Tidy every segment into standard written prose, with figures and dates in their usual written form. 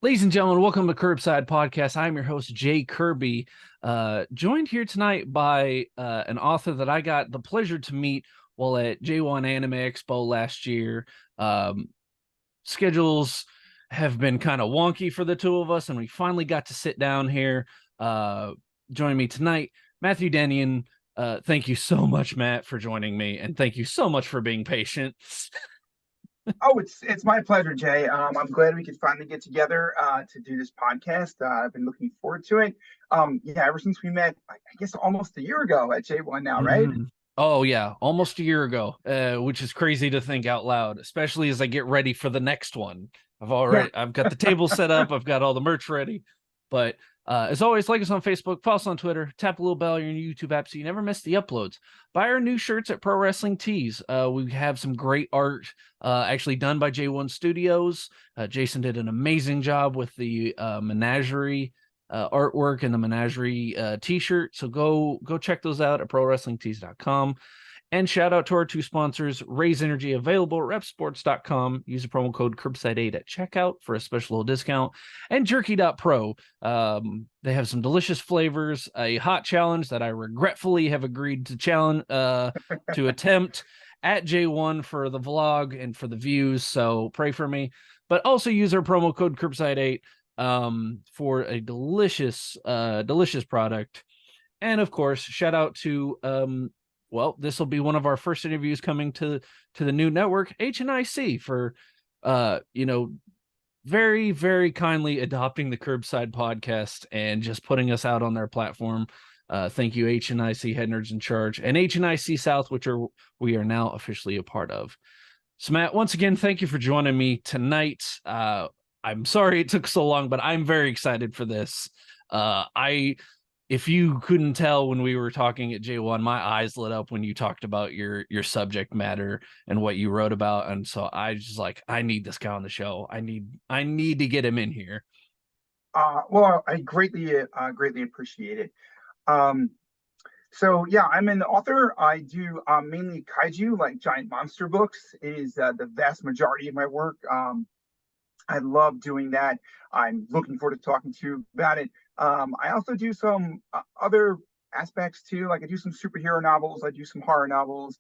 Ladies and gentlemen, welcome to Kirbside Podcast. I'm your host, Jay Kirby, joined here tonight by an author that I got the pleasure to meet while at J1 Anime Expo last year. Schedules have been kind of wonky for the two of us, and we finally got to sit down here. Joining me tonight, Mathew Dennion. Thank you so much, Matt, for joining me, and thank you so much for being patient. Oh, it's my pleasure, Jay. I'm glad we could finally get together to do this podcast. I've been looking forward to it. Yeah, ever since we met, I guess almost a year ago at J1 now, right? Mhm. Oh yeah, almost a year ago, which is crazy to think out loud, especially as I get ready for the next one. Yeah. I've got the table set up, I've got all the merch ready. But as always, like us on Facebook, follow us on Twitter, tap the little bell on your YouTube app so you never miss the uploads. Buy our new shirts at Pro Wrestling Tees. We have some great art actually done by J1 Studios. Jason did an amazing job with the menagerie artwork and the menagerie t-shirt. So go check those out at prowrestlingtees.com. And shout out to our two sponsors, Raise Energy, available at repsports.com. Use the promo code Kirbside8 at checkout for a special little discount. And Jerky.pro. They have some delicious flavors, a hot challenge that I regretfully have agreed to to attempt at J1 for the vlog and for the views. So pray for me. But also use our promo code Kirbside8 for a delicious product. And of course, shout out to this will be one of our first interviews coming to the new network, HNIC, for very, very kindly adopting the Kirbside Podcast and just putting us out on their platform. Thank you, HNIC Head Nerds in Charge and HNIC South, which we are now officially a part of. So Matt, once again, thank you for joining me tonight. I'm sorry it took so long, but I'm very excited for this. If you couldn't tell when we were talking at J1, my eyes lit up when you talked about your subject matter and what you wrote about. And so I just I need this guy on the show. I need to get him in here. Well, I greatly appreciate it. So yeah, I'm an author. I do mainly kaiju, like giant monster books. It is the vast majority of my work. I love doing that. I'm looking forward to talking to you about it. I also do some other aspects too. Like I do some superhero novels. I do some horror novels.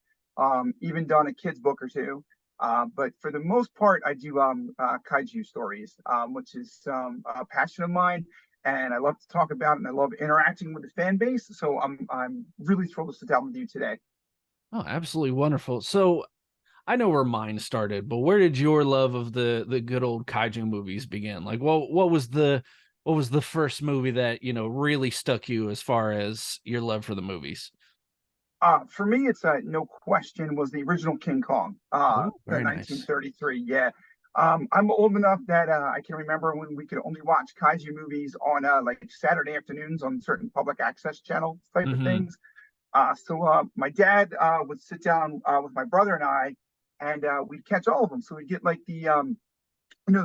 Even done a kid's book or two. But for the most part, I do kaiju stories, which is a passion of mine, and I love to talk about it. And I love interacting with the fan base. So I'm really thrilled to sit down with you today. Oh, absolutely wonderful. So I know where mine started, but where did your love of the good old kaiju movies begin? Like, what was the first movie that really stuck you as far as your love for the movies? For me, it's no question was the original King Kong, Ooh, the very nice. 1933. Yeah, I'm old enough that I can remember when we could only watch kaiju movies on like Saturday afternoons on certain public access channels type of Mm-hmm. things. So my dad would sit down with my brother and I, and we'd catch all of them. So we'd get like the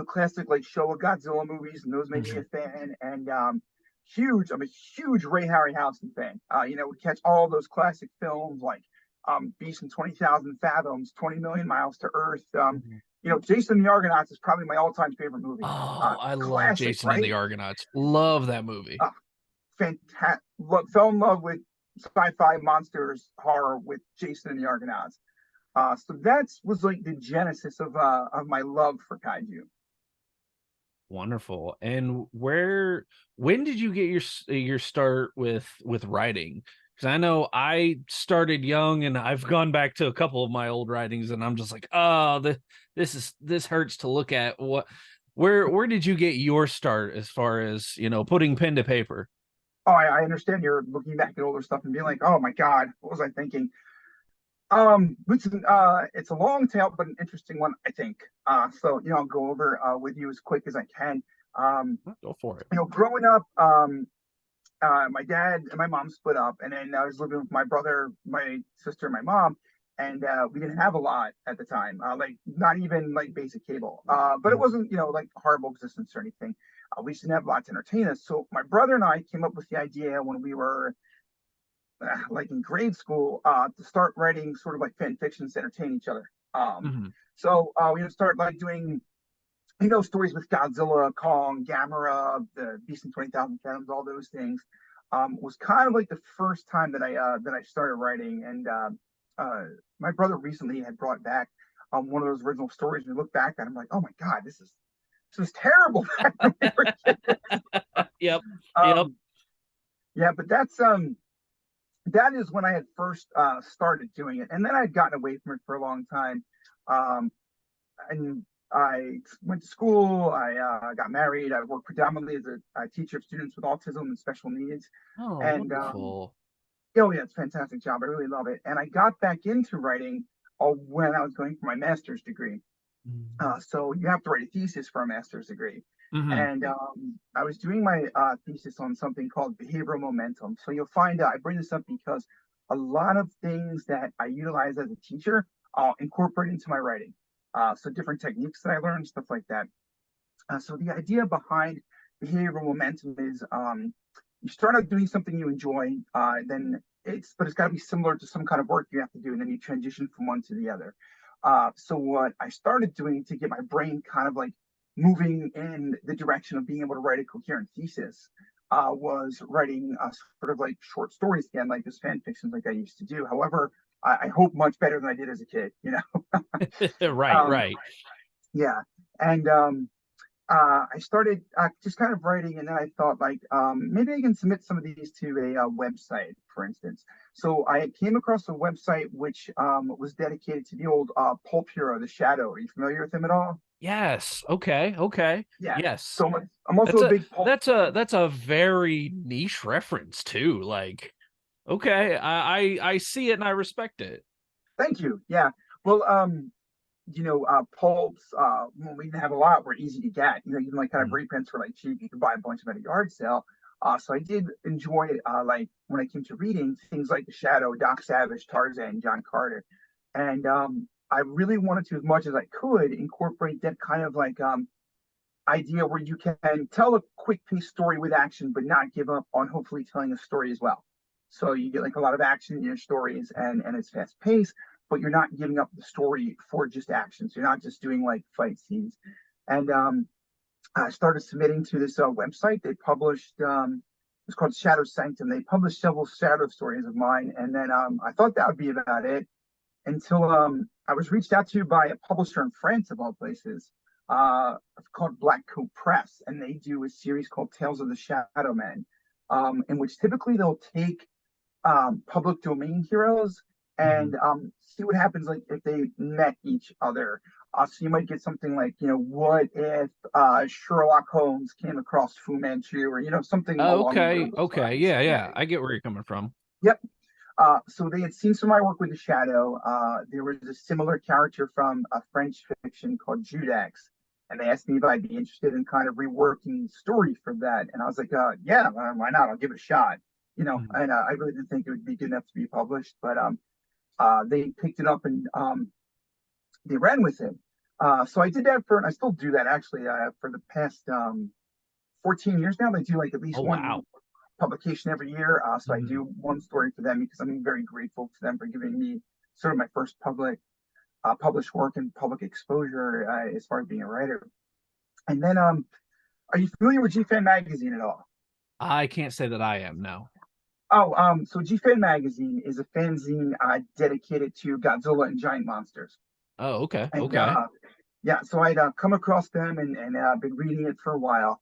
classic like Showa Godzilla movies, and those made me a fan. And I'm a huge Ray Harryhausen fan. We catch all those classic films like Beast in 20,000 Fathoms, 20 Million Miles to Earth. Mm-hmm. Jason and the Argonauts is probably my all-time favorite movie. Oh, I love Classic, Jason and right? the Argonauts. Love that movie. Fantastic. Fell in love with sci-fi monsters horror with Jason and the Argonauts. So that was like the genesis of my love for kaiju. Wonderful. And when did you get your start with writing? Because I know I started young, and I've gone back to a couple of my old writings, and I'm just like, oh, this hurts to look at. Where did you get your start as far as putting pen to paper? Oh, I understand you're looking back at older stuff and being like, oh my God, what was I thinking? It's a long tale, but an interesting one, I think. So I'll go over with you as quick as I can. Um, Go for it. Growing up, my dad and my mom split up, and then I was living with my brother, my sister, and my mom, and we didn't have a lot at the time, like not even like basic cable. But it wasn't like horrible existence or anything. We just didn't have a lot to entertain us. So my brother and I came up with the idea when we were like in grade school to start writing sort of like fan fictions to entertain each other. Mm-hmm. So we start like doing stories with Godzilla, Kong, Gamera, the Beast in 20,000 Fathoms, all those things, was kind of like the first time that I started writing. And my brother recently had brought back one of those original stories. And we look back at it, I'm like, oh my God, this is terrible. Yep. um, yeah, but that is when I had first started doing it, and then I had gotten away from it for a long time. Um, and I went to school. I got married. I worked predominantly as a teacher of students with autism and special needs. Oh, And wonderful. oh yeah, it's a fantastic job. I really love it. And I got back into writing when I was going for my master's degree. So you have to write a thesis for a master's degree. Mm-hmm. And I was doing my thesis on something called behavioral momentum. So you'll find out, I bring this up because a lot of things that I utilize as a teacher, I'll incorporate into my writing. So different techniques that I learned, stuff like that. So the idea behind behavioral momentum is you start out doing something you enjoy, then but it's got to be similar to some kind of work you have to do, and then you transition from one to the other. So what I started doing to get my brain kind of like moving in the direction of being able to write a coherent thesis was writing sort of like short stories again, like this fan fiction like I used to do. However, I hope much better than I did as a kid, Right, right. Yeah. And I started just kind of writing, and then I thought like maybe I can submit some of these to a website, for instance. So I came across a website which was dedicated to the old pulp hero, The Shadow. Are you familiar with him at all? Yes. Okay. Okay. Yeah. Yes. So I'm also That's a a big pulp. that's a very niche reference too. Like, okay, I see it and I respect it. Thank you. Yeah. Well, pulps, when we didn't have a lot, were easy to get. Even like kind of Mm. reprints were like cheap. You could buy a bunch of them at a yard sale. So I did enjoy like when I came to reading things like The Shadow, Doc Savage, Tarzan, John Carter, and I really wanted to, as much as I could, incorporate that kind of like idea where you can tell a quick piece story with action, but not give up on hopefully telling a story as well. So you get like a lot of action in your stories, and it's fast paced, but you're not giving up the story for just action. So you're not just doing like fight scenes. And I started submitting to this website. They published it's called Shadow Sanctum. They published several shadow stories of mine, and then I thought that would be about it until I was reached out to by a publisher in France, of all places, called Black Coat Press, and they do a series called Tales of the Shadow Men, in which typically they'll take public domain heroes and see what happens like if they met each other. So you might get something like, what if Sherlock Holmes came across Fu Manchu, or something along Okay. those Okay. lines. Yeah. Yeah. Yeah. I get where you're coming from. Yep. So they had seen some of my work with the Shadow. There was a similar character from a French fiction called Judex, and they asked me if I'd be interested in kind of reworking the story for that. And I was like, yeah, why not? I'll give it a shot. Mhm. And I really didn't think it would be good enough to be published, but they picked it up and they ran with it. So I did that and I still do that actually for the past 14 years now. They do like at least Oh one wow. publication every year. So I Mhm. do one story for them because I'm very grateful to them for giving me sort of my first published work and public exposure as far as being a writer. And then, are you familiar with GFan Magazine at all? I can't say that I am. No. Oh, so GFan Magazine is a fanzine dedicated to Godzilla and giant monsters. Oh, okay. And Okay. yeah, so I'd come across them and been reading it for a while.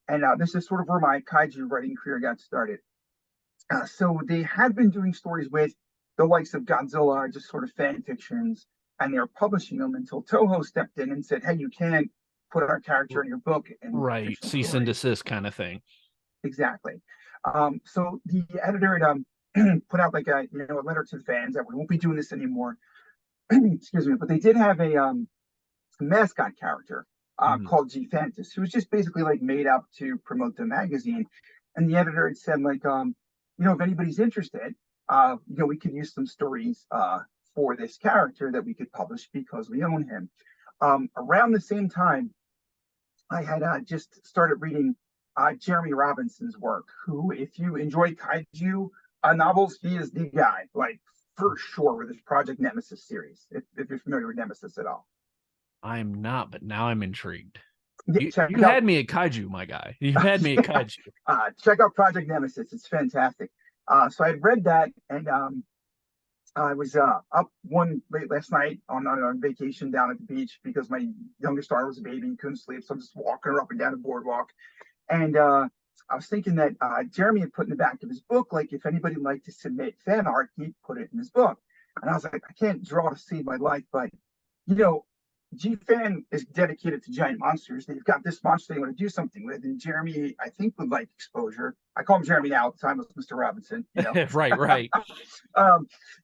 And this is sort of where my kaiju writing career got started. So they had been doing stories with the likes of Godzilla, just sort of fan fictions, and they were publishing them until Toho stepped in and said, "Hey, you can't put our character in your book and Right. fictional Cease and stories." desist kind of thing. Exactly. So the editor had put out like a letter to the fans that we won't be doing this anymore. Excuse me, but they did have a mascot character Mhm. called G Fantas, who was just basically like made up to promote the magazine. And the editor had said like, if anybody's interested, we could use some stories for this character that we could publish because we own him. Around the same time, I had just started reading Jeremy Robinson's work, who, if you enjoy kaiju novels, he is the guy, like for sure, with his Project Nemesis series, if you're familiar with Nemesis at all. I'm not, but now I'm intrigued. You had me at Kaiju, my guy. You had me at Kaiju. Check out Project Nemesis. It's fantastic. So I had read that, and I was up one late last night on vacation down at the beach because my youngest daughter was a baby and couldn't sleep. So I'm just walking her up and down the boardwalk. And I was thinking that Jeremy had put in the back of his book, like, if anybody would like to submit fan art, he'd put it in his book. And I was like, I can't draw to save my life, but, you know, GFan is dedicated to giant monsters. They've got this monster they want to do something with. And Jeremy, I think, would like exposure. I call him Jeremy now. At the time it was Mr. Robinson. You know? Right.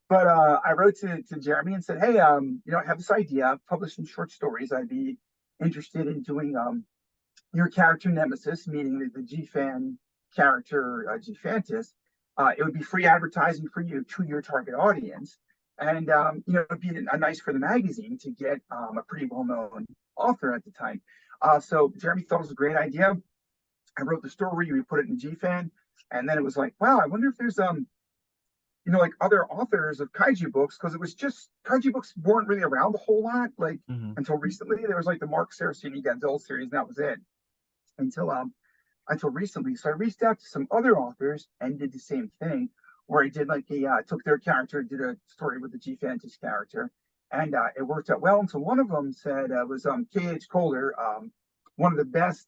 But I wrote to Jeremy and said, hey, you know, I have this idea. I've published some short stories. I'd be interested in doing your character Nemesis, meaning the GFan character, Gfantis. It would be free advertising for you to your target audience. And, you know, it'd be nice for the magazine to get a pretty well-known author at the time. So Jeremy thought it was a great idea. I wrote the story, we put it in GFan, and then it was like, wow, I wonder if there's, you know, like other authors of kaiju books, because it was just, kaiju books weren't really around a whole lot, like, until recently. There was like the Mark Saraceni Godzilla series, and that was it. Until recently. So I reached out to some other authors and did the same thing, where I did like took their character, did a story with the Gfantis character, and it worked out well. And so one of them said was K.H. Kohler, one of the best,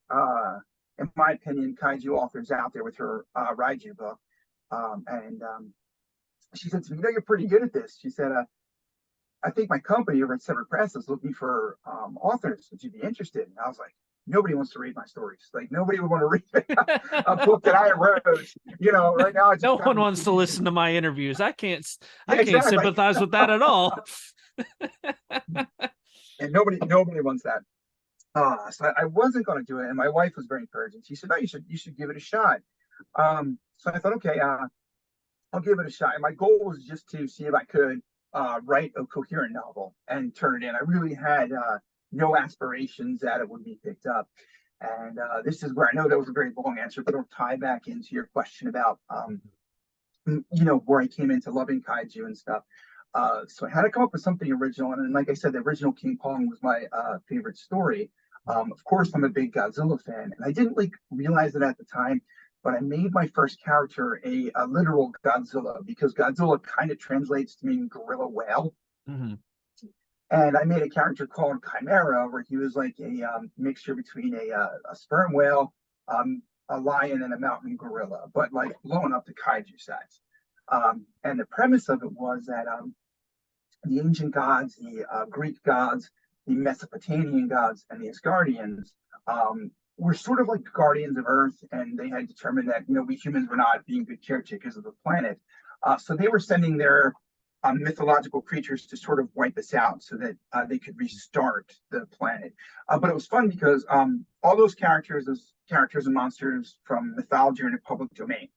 in my opinion, kaiju authors out there with her Raiju book. And she said to me, you know, you're pretty good at this. She said, I think my company over at Separate Press is looking for authors. Would you be interested? And I was like, nobody wants to read my stories. Like, nobody would want to read a book that I wrote. You know, right now, no one wants to listen to my interviews. I can't exactly. sympathize with that at all. And nobody wants that. So I wasn't going to do it, and my wife was very encouraging. She said, "No, you should give it a shot." So I thought, okay, I'll give it a shot. And my goal was just to see if I could write a coherent novel and turn it in. I really had no aspirations that it would be picked up. And this is where I know that was a very long answer, but it'll tie back into your question about, you know, where I came into loving kaiju and stuff. So I had to come up with something original. And like I said, the original King Kong was my favorite story. Of course, I'm a big Godzilla fan, and I didn't like realize it at the time, but I made my first character a literal Godzilla, because Godzilla kind of translates to mean gorilla whale. And I made a character called Chimera, where he was like a mixture between a sperm whale, a lion, and a mountain gorilla, but like blowing up the kaiju size. And the premise of it was that the ancient gods, the Greek gods, the Mesopotamian gods, and the Asgardians were sort of like the guardians of Earth, and they had determined that, you know, we humans were not being good caretakers of the planet. So they were sending their mythological creatures to sort of wipe us out so that they could restart the planet. But it was fun because all those characters and monsters from mythology are in the public domain.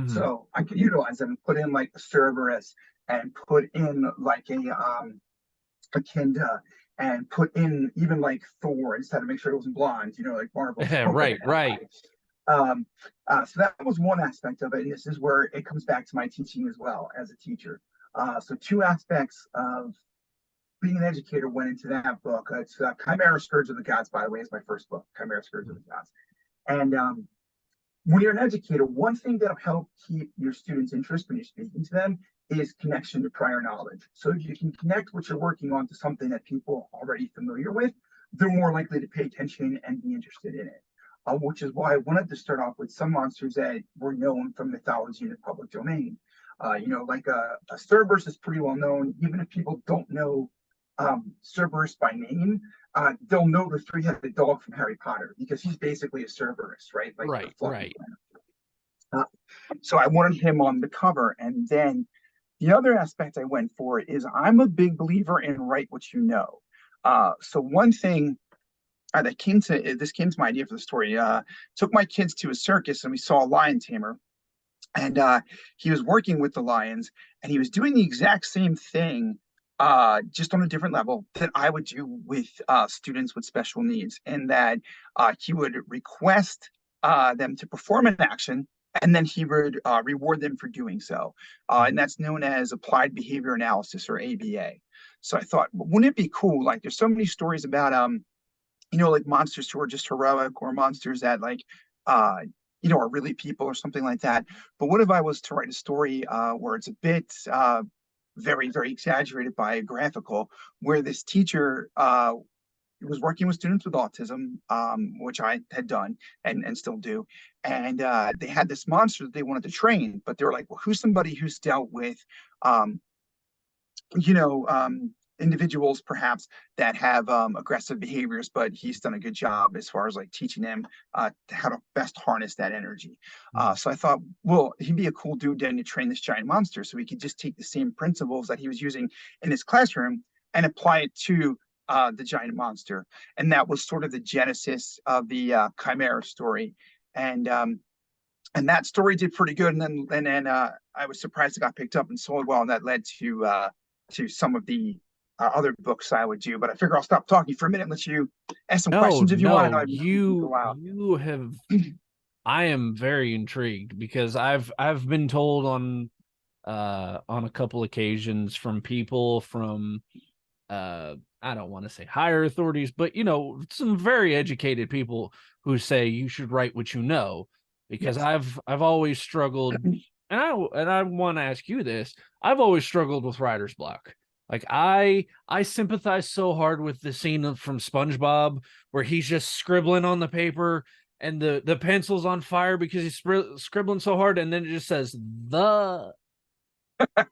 So I could utilize them, put in like a Cerberus, and put in like a Kinda, and put in even like Thor. I just had to make sure it wasn't blonde, you know, like Marvel. Right. So that was one aspect of it. And this is where it comes back to my teaching as well as a teacher. So two aspects of being an educator went into that book. It's Chimera Scourge of the Gods, by the way, is my first book, Chimera Scourge of the Gods. And when you're an educator, one thing that'll help keep your students' interest when you're speaking to them is connection to prior knowledge. So if you can connect what you're working on to something that people are already familiar with, they're more likely to pay attention and be interested in it. Which is why I wanted to start off with some monsters that were known from mythology in the public domain. You know, like a Cerberus is pretty well known. Even if people don't know Cerberus by name, they'll know the three-headed dog from Harry Potter, because he's basically a Cerberus, right? Like right. So I wanted him on the cover. And then the other aspect I went for is I'm a big believer in write what you know. So one thing that came to my idea for the story, took my kids to a circus and we saw a lion tamer. And he was working with the lions, and he was doing the exact same thing, just on a different level, that I would do with students with special needs. And that he would request them to perform an action, and then he would reward them for doing so. And that's known as applied behavior analysis, or ABA. So I thought, wouldn't it be cool? Like, there's so many stories about like monsters who are just heroic, or monsters that like uh are really people or something like that. But what if I was to write a story where it's a bit very, very exaggerated by graphical, where this teacher was working with students with autism, which I had done and still do. And they had this monster that they wanted to train, but they were like, well, who's somebody who's dealt with um, you know, individuals perhaps that have aggressive behaviors, but he's done a good job as far as like teaching them how to best harness that energy. Mm. So I thought, well, he'd be a cool dude then to train this giant monster. So we could just take the same principles that he was using in his classroom and apply it to the giant monster. And that was sort of the genesis of the Chimera story. And that story did pretty good. And then I was surprised it got picked up and sold well, and that led to some of the other books I would do. But I figure I'll stop talking for a minute and let you ask some No, questions if you want. I know no, I've go out. you have. I am very intrigued because I've been told on a couple occasions from people from I don't want to say higher authorities, but some very educated people who say you should write what you know, because Yes. I've always struggled, and I want to ask you this. I've always struggled with writer's block. Like I sympathize so hard with the scene from SpongeBob where he's just scribbling on the paper and the pencil's on fire because he's scribbling so hard, and then it just says the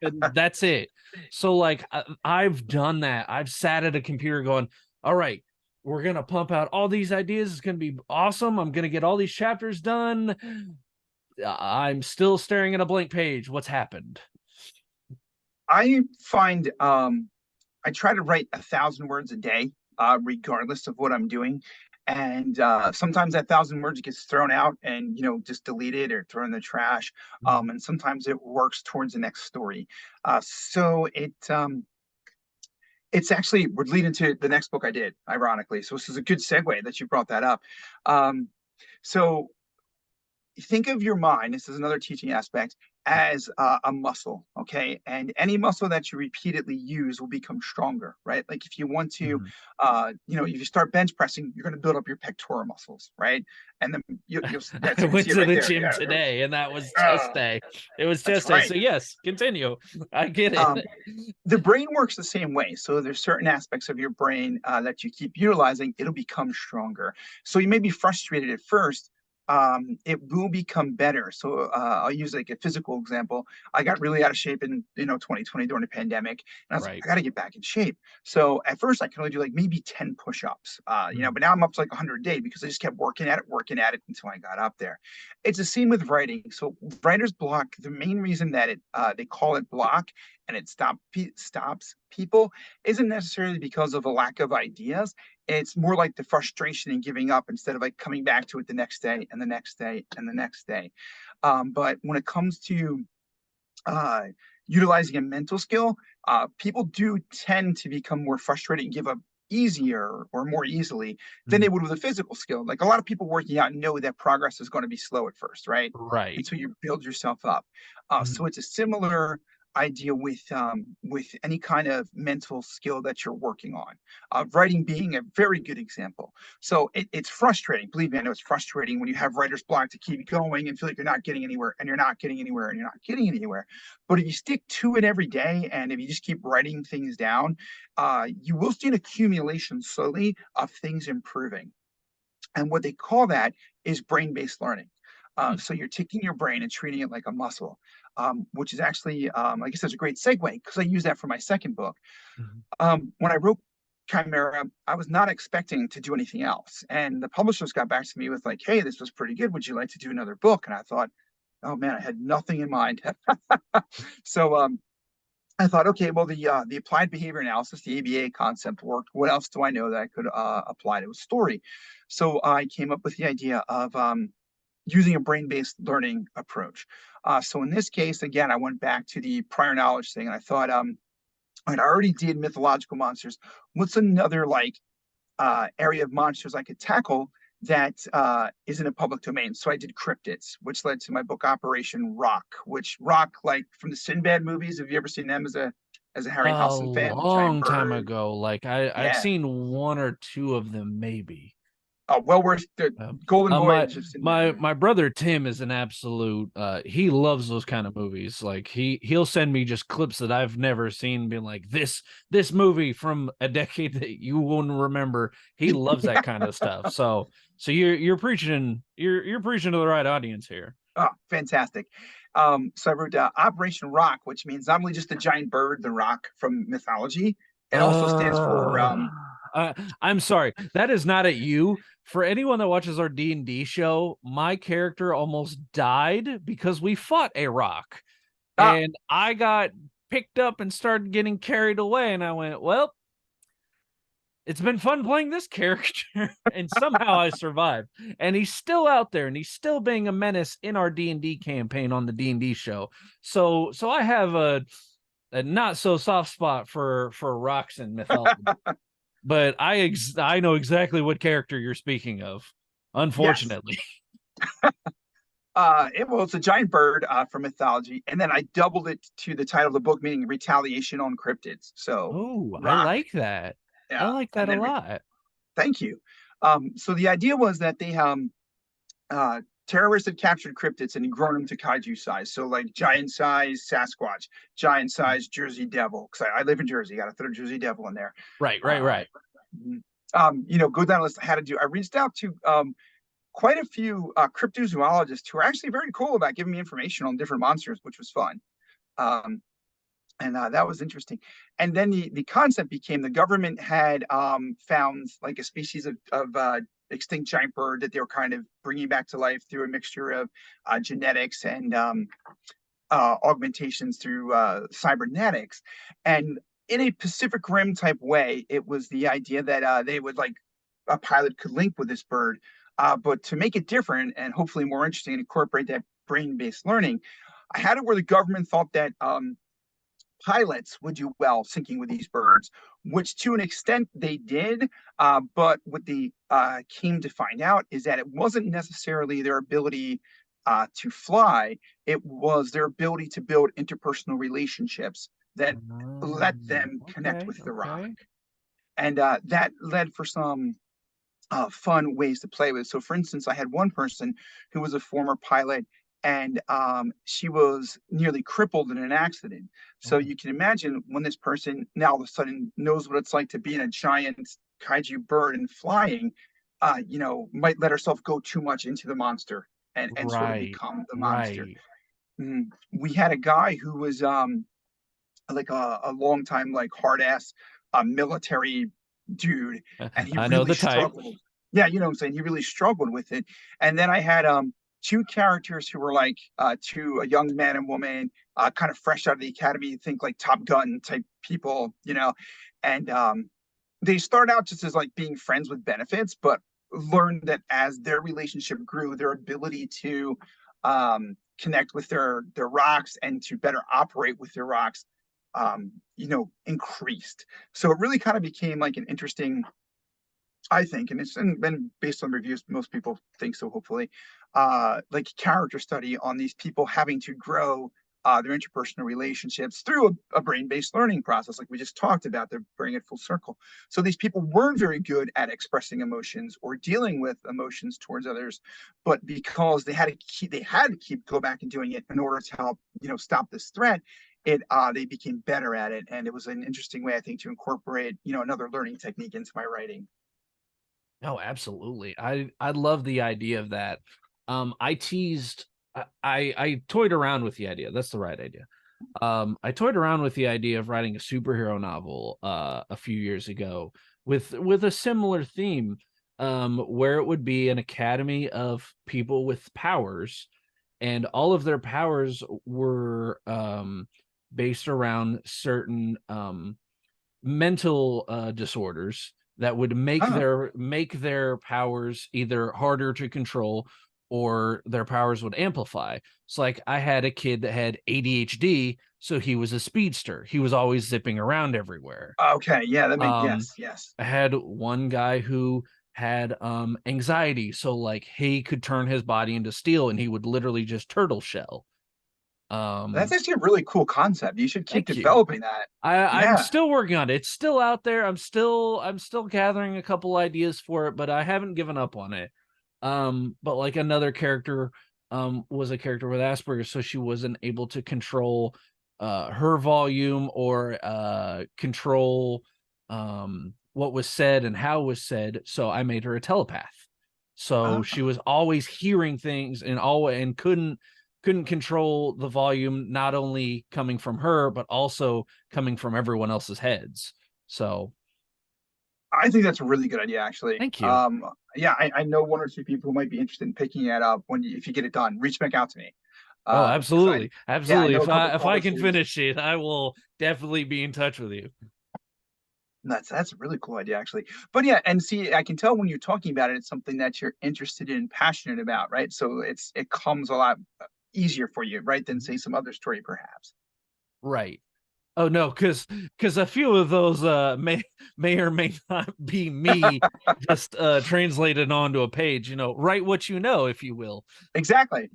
and that's it. So like I've done that. I've sat at a computer going, all right, we're gonna pump out all these ideas. It's gonna be awesome. I'm gonna get all these chapters done. I'm still staring at a blank page. What's happened? I find I try to write 1,000 words a day, regardless of what I'm doing. And sometimes that 1,000 words gets thrown out and just deleted or thrown in the trash. And sometimes it works towards the next story. So it's actually would lead into the next book I did, ironically. So this is a good segue that you brought that up. Um, so think of your mind, this is another teaching aspect, as a muscle, okay? And any muscle that you repeatedly use will become stronger, right? Like if you want to, Mhm. if you start bench pressing, you're going to build up your pectoral muscles, right? And then I that's, you can went see it to right the there. gym Yeah, today, and that was chest uh, day. It was that's chest day. right. So yes, continue. I get Um, it. the brain works the same way. So there's certain aspects of your brain that you keep utilizing, it'll become stronger. So you may be frustrated at first. It will become better. So I'll use like a physical example. I got really out of shape in 2020 during the pandemic, and I was like, Right. I got to get back in shape. So at first I could only do like maybe 10 push-ups, Mhm. but now I'm up to like 100 a day because I just kept working at it until I got up there. It's the same with writing. So writer's block, the main reason that they call it block and it stops people isn't necessarily because of a lack of ideas. It's more like the frustration and giving up instead of like coming back to it the next day and the next day and the next day. But when it comes to uh, utilizing a mental skill, people do tend to become more frustrated and give up easier or more easily than they Mhm. would with a physical skill. Like a lot of people working out know that progress is going to be slow at first, right? Right. Until you build yourself up. So Mhm. it's a similar idea with any kind of mental skill that you're working on. Writing being a very good example. So it's frustrating. Believe me, I know it's frustrating when you have writer's block to keep going and feel like you're not getting anywhere and you're not getting anywhere and you're not getting anywhere. But if you stick to it every day and if you just keep writing things down, you will see an accumulation slowly of things improving. And what they call that is brain based learning. Hmm. So you're taking your brain and treating it like a muscle, which is actually, I guess, that's a great segue because I use that for my second book. Mhm. When I wrote Chimera, I was not expecting to do anything else. And the publishers got back to me with like, "Hey, this was pretty good. Would you like to do another book?" And I thought, "Oh man, I had nothing in mind." So I thought, okay, well, the applied behavior analysis, the ABA concept worked. What else do I know that I could apply to a story? So I came up with the idea of using a brain-based learning approach. So in this case, again, I went back to the prior knowledge thing, and I thought, I already did mythological monsters. What's another like area of monsters I could tackle that is in a public domain? So I did cryptids, which led to my book Operation Rock, which Rock, like from the Sinbad movies. Have you ever seen them as a as a A Harryhausen fan, the giant long time bird. ago. Like I've Yeah. seen one or two of them, maybe. Well worth the Um, Golden my Voyage of Cinderella. my brother Tim is an absolute. He loves those kind of movies. Like he'll send me just clips that I've never seen, being like this movie from a decade that you wouldn't remember. He loves that kind of stuff. So you're preaching you're preaching to the right audience here. Oh, fantastic. So I wrote Operation Rock, which means not only just the giant bird, the rock from mythology, it also stands for Uh, I'm sorry. That is not at you. For anyone that watches our D&D show, my character almost died because we fought a rock. uh, And I got picked up and started getting carried away. And I went, well, it's been fun playing this character. And somehow I survived. And he's still out there and he's still being a menace in our D&D campaign on the D&D show. So I have a not so soft spot for rocks and mythology. But I know exactly what character you're speaking of, yes. unfortunately. It's a giant bird from mythology, and then I doubled it to the title of the book, meaning retaliation on cryptids. So Oh, I rock, like that. I yeah, like that and a then lot. thank you. So the idea was that they terrorists had captured cryptids and grown them to kaiju size. So like giant size Sasquatch, giant size Jersey Devil. Because I live in Jersey, got to throw Jersey Devil in there. Right. Uh, Go down the list. How to do. I reached out to quite a few cryptozoologists who are actually very cool about giving me information on different monsters, which was fun. Um, and that was interesting. And then the concept became the government had found like a species of extinct giant bird that they were kind of bringing back to life through a mixture of genetics and augmentations through cybernetics. And in a Pacific Rim type way, it was the idea that they would like a pilot could link with this bird. But to make it different and hopefully more interesting and incorporate that brain-based learning, I had it where the government thought that pilots would do well syncing with these birds, which to an extent they did. But what they came to find out is that it wasn't necessarily their ability to fly, it was their ability to build interpersonal relationships that let them connect Okay. with the rock. Okay. And that led for some fun ways to play with. So, for instance, I had one person who was a former pilot, and she was nearly crippled in an accident. So Oh, you can imagine when this person now all of a sudden knows what it's like to be in a giant kaiju bird and flying, might let herself go too much into the monster and sort of right. become the monster. Right. We had a guy who was like a long time like hard ass military dude, and he I know really the type. struggled. Yeah, you know what I'm saying. He really struggled with it. And then I had two characters who were like two a young man and woman, kind of fresh out of the academy, think like Top Gun type people, and they start out just as like being friends with benefits, but learned that as their relationship grew, their ability to connect with their rocks and to better operate with their rocks increased. So it really kind of became like an interesting, I think, and it's been based on reviews, most people think so, hopefully, like character study on these people having to grow their interpersonal relationships through a brain-based learning process, like we just talked about. They're bringing it full circle. So these people weren't very good at expressing emotions or dealing with emotions towards others, but because they had to keep go back and doing it in order to help stop this threat. They became better at it, and it was an interesting way, I think, to incorporate another learning technique into my writing. No, absolutely. I love the idea of that. I teased I toyed around with the idea. That's the right idea. I toyed around with the idea of writing a superhero novel a few years ago with a similar theme, where it would be an academy of people with powers, and all of their powers were based around certain mental disorders that would Ah, make their powers either harder to control or their powers would amplify. It's like I had a kid that had ADHD, so he was a speedster. He was always zipping around everywhere. okay, yeah, that makes Um, yes, yes. I had one guy who had anxiety, so like he could turn his body into steel and he would literally just turtle shell. That's actually a really cool concept. You should keep Thank you. developing that. I'm Yeah. still working on it. It's still out there. I'm still gathering a couple ideas for it, but I haven't given up on it. But like another character was a character with Asperger's, so she wasn't able to control her volume or control what was said and how it was said. So I made her a telepath. So she was always hearing things and couldn't control the volume, not only coming from her but also coming from everyone else's heads. So I think that's a really good idea, actually. thank you. Yeah, I know one or two people who might be interested in picking it up if you get it done. Reach back out to me. Oh, Because absolutely, yeah, I absolutely. know If a couple I can publishers. finish it, I will definitely be in touch with you. That's a really cool idea, actually. But yeah, and see, I can tell when you're talking about it, it's something that you're interested in, passionate about, right? So it comes a lot easier for you, right, than say some other story, perhaps. Right. Oh no, because a few of those may or may not be me just translated onto a page. Write what you know, if you will. Exactly.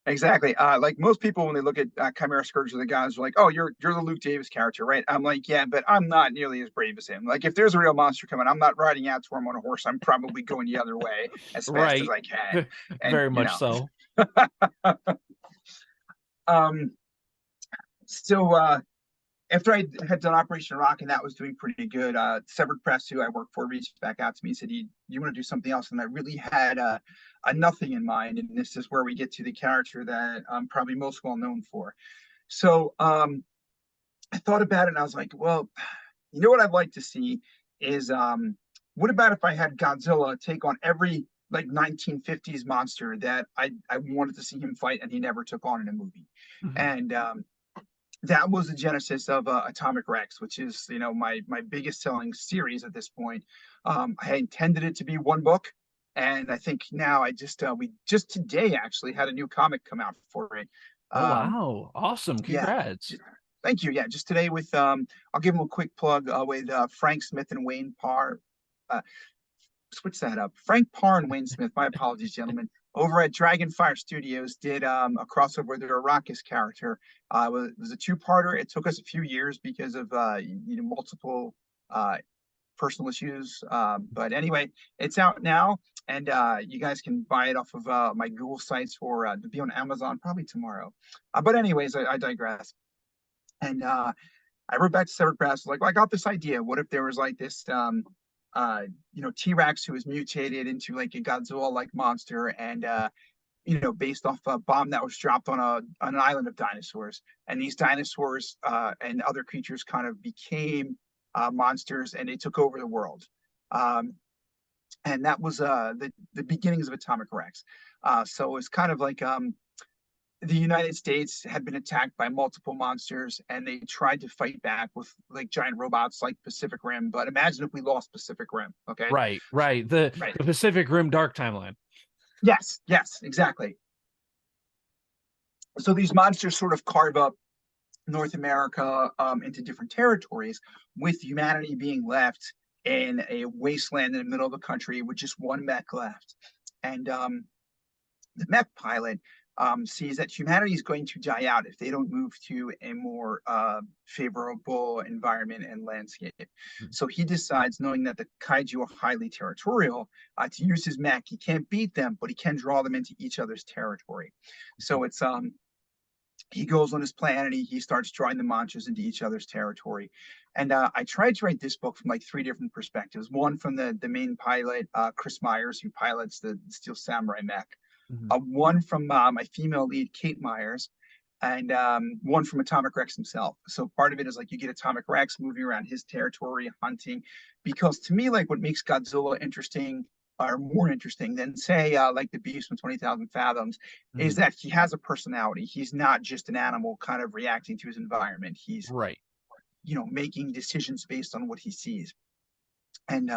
Exactly. Like most people, when they look at Chimera Scourge of the Gods, are like, "Oh, you're the Luke Davis character, right?" I'm like, "Yeah, but I'm not nearly as brave as him. Like, if there's a real monster coming, I'm not riding out to him on a horse. I'm probably going the other way as fast as Right. I can." And Very much so. um, so after I had done Operation Rock and that was doing pretty good, Severed Press, who I worked for, reached back out to me and said, "You want to do something else?" And I really had a nothing in mind, and this is where we get to the character that I'm probably most well known for. So I thought about it and I was like, well, you know what I'd like to see is what about if I had Godzilla take on every like 1950s monster that I wanted to see him fight and he never took on in a movie. Mhm. And that was the genesis of Atomic Rex, which is my biggest selling series at this point. I intended it to be one book, and I think now we just today actually had a new comic come out for it. Oh Um, wow, awesome! yeah, Congrats. thank you. Yeah, just today with I'll give them a quick plug with Frank Smith and Wayne Parr. Uh, Switch that up. Frank Parr and Wayne Smith. My apologies, gentlemen. Over at Dragonfire Studios, did a crossover with their Arrakis character. It was a two-parter. It took us a few years because of multiple uh, personal issues. But anyway, it's out now, and you guys can buy it off of my Google sites or to be on Amazon probably tomorrow. But anyways, I digress. And I wrote back to Severed Brass like, well, I got this idea. What if there was like this T-Rex who was mutated into like a Godzilla-like monster and based off a bomb that was dropped on an island of dinosaurs. And these dinosaurs and other creatures kind of became monsters and they took over the world. Um, and that was the beginnings of Atomic Rex. So it's kind of like the United States had been attacked by multiple monsters and they tried to fight back with like giant robots like Pacific Rim. But imagine if we lost Pacific Rim. Okay. Right, right. The Right. the Pacific Rim Dark Timeline. Yes, exactly. So these monsters sort of carve up North America into different territories, with humanity being left in a wasteland in the middle of the country with just one mech left. And the mech pilot sees that humanity is going to die out if they don't move to a more favorable environment and landscape. So he decides, knowing that the kaiju are highly territorial, to use his mech. He can't beat them, but he can draw them into each other's territory. So it's he goes on his plan and he starts drawing the monsters into each other's territory. And I tried to write this book from like three different perspectives. One from the main pilot, Chris Myers, who pilots the Steel Samurai mech. Mhm. One from my female lead, Kate Myers, and one from Atomic Rex himself. So part of it is like you get Atomic Rex moving around his territory, hunting. Because to me, like what makes Godzilla interesting or more interesting than say like the Beast from 20,000 Fathoms is Mhm. that he has a personality. He's not just an animal kind of reacting to his environment. He's Right. making decisions based on what he sees. And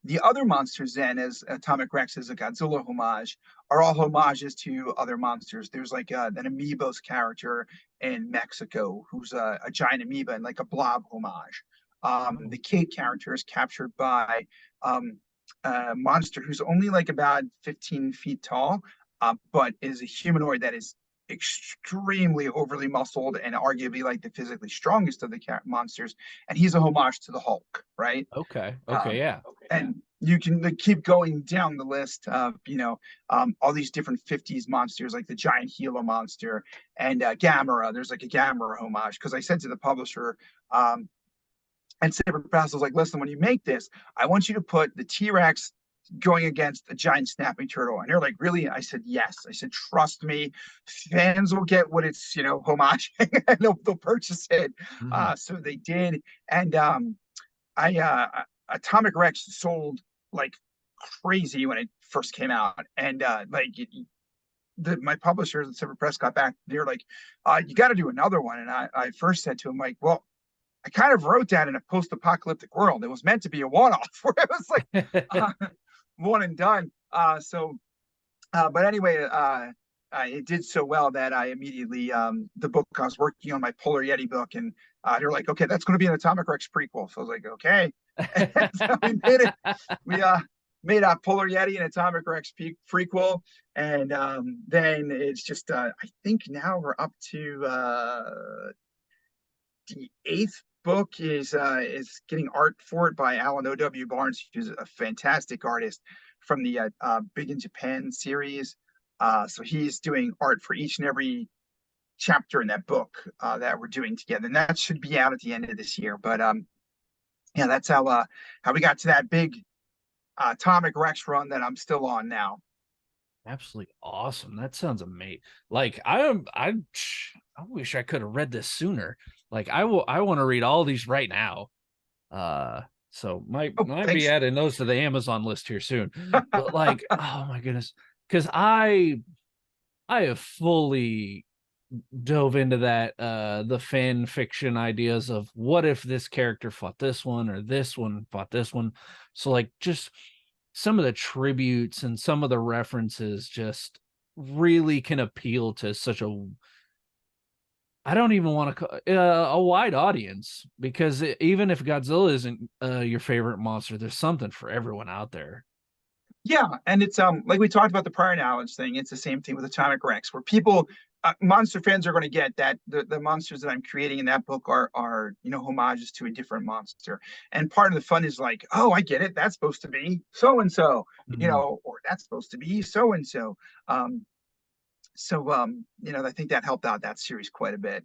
the other monsters, then, as Atomic Rex is a Godzilla homage, are all homages to other monsters. There's like an Amiibos character in Mexico who's a giant amoeba and like a blob homage. Oh. The Kate character is captured by a monster who's only like about 15 feet tall, but is a humanoid that is extremely overly muscled and arguably like the physically strongest of the monsters, and he's a homage to the Hulk, right? Okay. Um, Yeah. and you can like, keep going down the list of all these different 50s monsters like the giant Gila monster and Gamera. There's like a Gamera homage because I said to the publisher, and Saber Pass was like, listen, when you make this, I want you to put the T-Rex going against a giant snapping turtle. And they're like, really? I said, yes. I said, trust me, fans will get what it's, homage and they'll purchase it. Mm-hmm. So they did. And Atomic Rex sold like crazy when it first came out. And my publishers at Silver Press got back. They're like, you got to do another one. And I first said to him, like, well, I kind of wrote that in a post-apocalyptic world. It was meant to be a one-off where it was like one and done. But anyway, it did so well that I immediately, the book I was working on, my Polar Yeti book, and they're like, okay, that's going to be an Atomic Rex prequel. So I was like, okay. So we did it. We made a Polar Yeti and Atomic Rex prequel. And then it's just, I think now we're up to the 8th book is getting art for it by Alan O.W. Barnes, who's a fantastic artist from the Big in Japan series. So he's doing art for each and every chapter in that book that we're doing together, and that should be out at the end of this year. But yeah, that's how we got to that big Atomic Rex run that I'm still on now. Absolutely awesome. That sounds amazing. Like I wish I could have read this sooner. Like I want to read all these right now. So might be adding those to the Amazon list here soon. But like, oh my goodness, because I have fully dove into that the fan fiction ideas of what if this character fought this one or this one fought this one. So like just some of the tributes and some of the references just really can appeal to such a I don't even want to a wide audience, because even if Godzilla isn't your favorite monster, there's something for everyone out there. Yeah, and it's like we talked about the prior knowledge thing. It's the same thing with Atomic Rex, where people, monster fans are going to get that the monsters that I'm creating in that book are homages to a different monster. And part of the fun is like, oh, I get it. That's supposed to be so and so, or that's supposed to be so and so. I think that helped out that series quite a bit.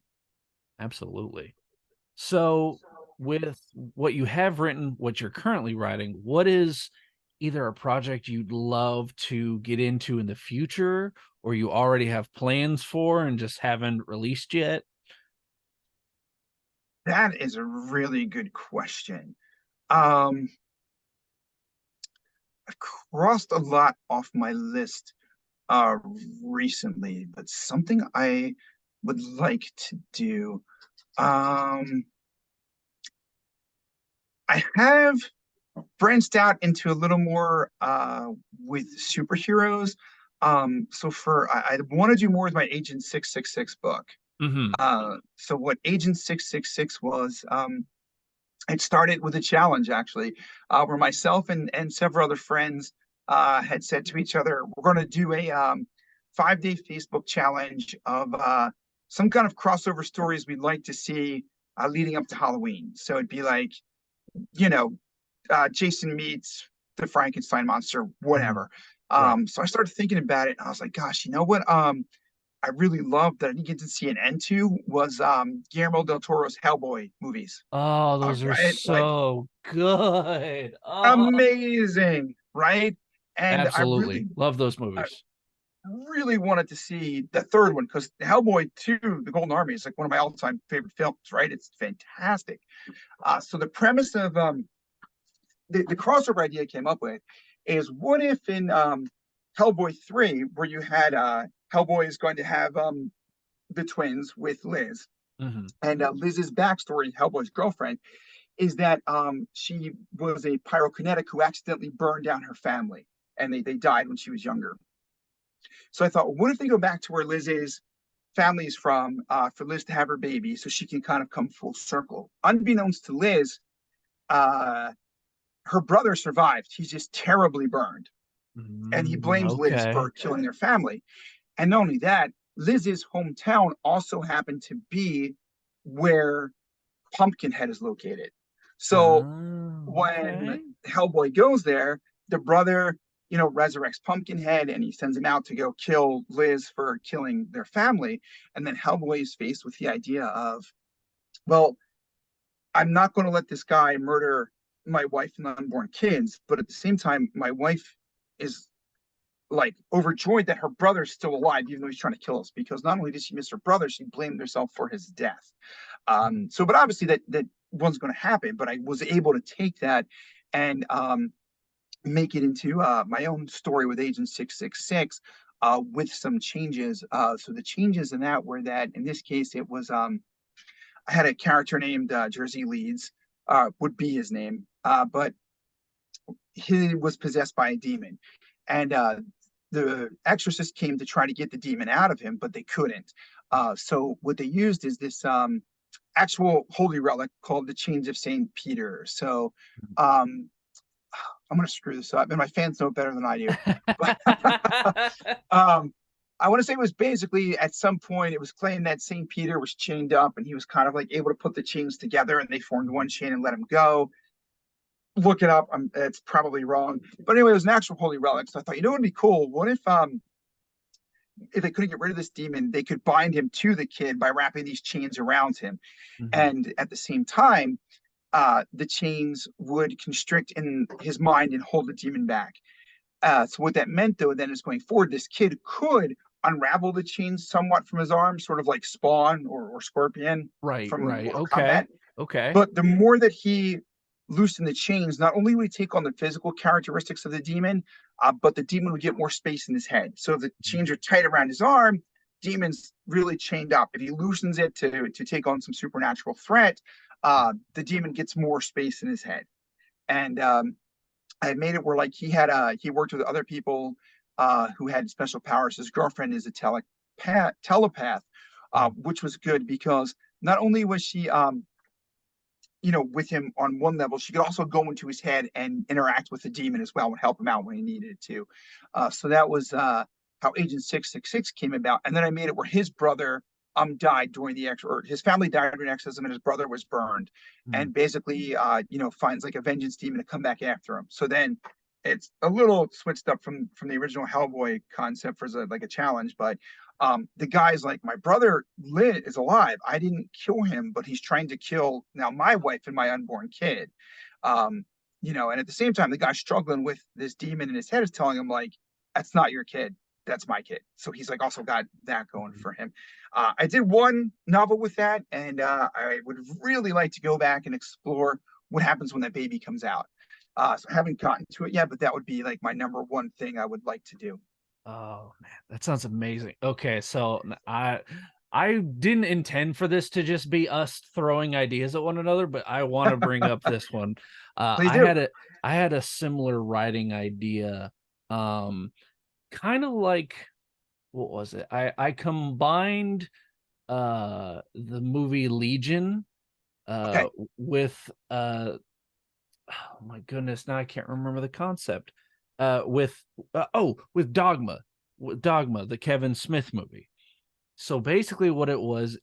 Absolutely. So with what you have written, what you're currently writing, what is either a project you'd love to get into in the future, or you already have plans for and just haven't released yet? That is a really good question. I've crossed a lot off my list recently, but something I would like to do. I have branched out into a little more with superheroes. I want to do more with my Agent 666 book. So what Agent 666 was, it started with a challenge actually, where myself and several other friends had said to each other, we're going to do a 5-day Facebook challenge of some kind of crossover stories we'd like to see leading up to Halloween. So it'd be like, Jason meets the Frankenstein monster, whatever. Right. So I started thinking about it, and I was like, gosh, you know what? I really loved that I didn't get to see an end to was Guillermo del Toro's Hellboy movies. Oh, those are so good. Amazing, right? And absolutely. I really love those movies. I really wanted to see the third one because Hellboy 2, The Golden Army, is like one of my all-time favorite films, right? It's fantastic. So the premise of the crossover idea I came up with is, what if in Hellboy 3, where you had Hellboy is going to have the twins with Liz, and Liz's backstory, Hellboy's girlfriend, is that she was a pyrokinetic who accidentally burned down her family, and they died when she was younger. So I thought, what if they go back to where Liz's family is from, for Liz to have her baby, so she can kind of come full circle. Unbeknownst to Liz, her brother survived. He's just terribly burned, and he blames Liz for killing their family. And not only that, Liz's hometown also happened to be where Pumpkinhead is located. So Okay. when Hellboy goes there, the brother, resurrects Pumpkinhead and he sends him out to go kill Liz for killing their family. And then Hellboy is faced with the idea of, well, I'm not going to let this guy murder my wife and unborn kids, but at the same time, my wife is like overjoyed that her brother's still alive, even though he's trying to kill us. Because not only did she miss her brother, she blamed herself for his death. But obviously that wasn't going to happen. But I was able to take that and make it into my own story with Agent 666 with some changes. So the changes in that were that in this case it was I had a character named Jersey Leeds, would be his name, but he was possessed by a demon, and the exorcist came to try to get the demon out of him, but they couldn't. So what they used is this actual holy relic called the Chains of Saint Peter. So I'm going to screw this up, and my fans know better than I do. I want to say it was basically at some point it was claimed that St. Peter was chained up and he was kind of like able to put the chains together and they formed one chain and let him go. Look it up. It's probably wrong. But anyway, it was an actual holy relic. So I thought, it would be cool. What if they couldn't get rid of this demon, they could bind him to the kid by wrapping these chains around him. And at the same time, the chains would constrict in his mind and hold the demon back. So what that meant, though, then is going forward, this kid could unravel the chains somewhat from his arm, sort of like Spawn or Scorpion from Mortal Kombat. Okay. But the more that he loosened the chains, not only would he take on the physical characteristics of the demon, but the demon would get more space in his head. So if the chains are tight around his arm, demon's really chained up. If he loosens it to take on some supernatural threat, the demon gets more space in his head. And I made it where like he worked with other people who had special powers. His girlfriend is a telepath, which was good because not only was she with him on one level, she could also go into his head and interact with the demon as well and help him out when he needed to. So that was how Agent 666 came about. And then I made it where his brother died during his family died during the exorcism and his brother was burned, and basically finds like a vengeance demon to come back after him. So then it's a little switched up from the original Hellboy concept for like a challenge, but the guy's like, my brother is alive, I didn't kill him, but he's trying to kill now my wife and my unborn kid. And at the same time the guy's struggling with this demon in his head is telling him like, that's not your kid, that's my kid. So he's like also got that going for him. I did one novel with that, and I would really like to go back and explore what happens when that baby comes out. So I haven't gotten to it yet, but that would be like my number one thing I would like to do. Oh man, that sounds amazing. Okay, so I didn't intend for this to just be us throwing ideas at one another, but I want to bring up this one. Please do. I had a similar writing idea, kind of like, what was it? I combined the movie Legion Okay. with oh my goodness, now I can't remember the concept. With Dogma, the Kevin Smith movie. So basically what it was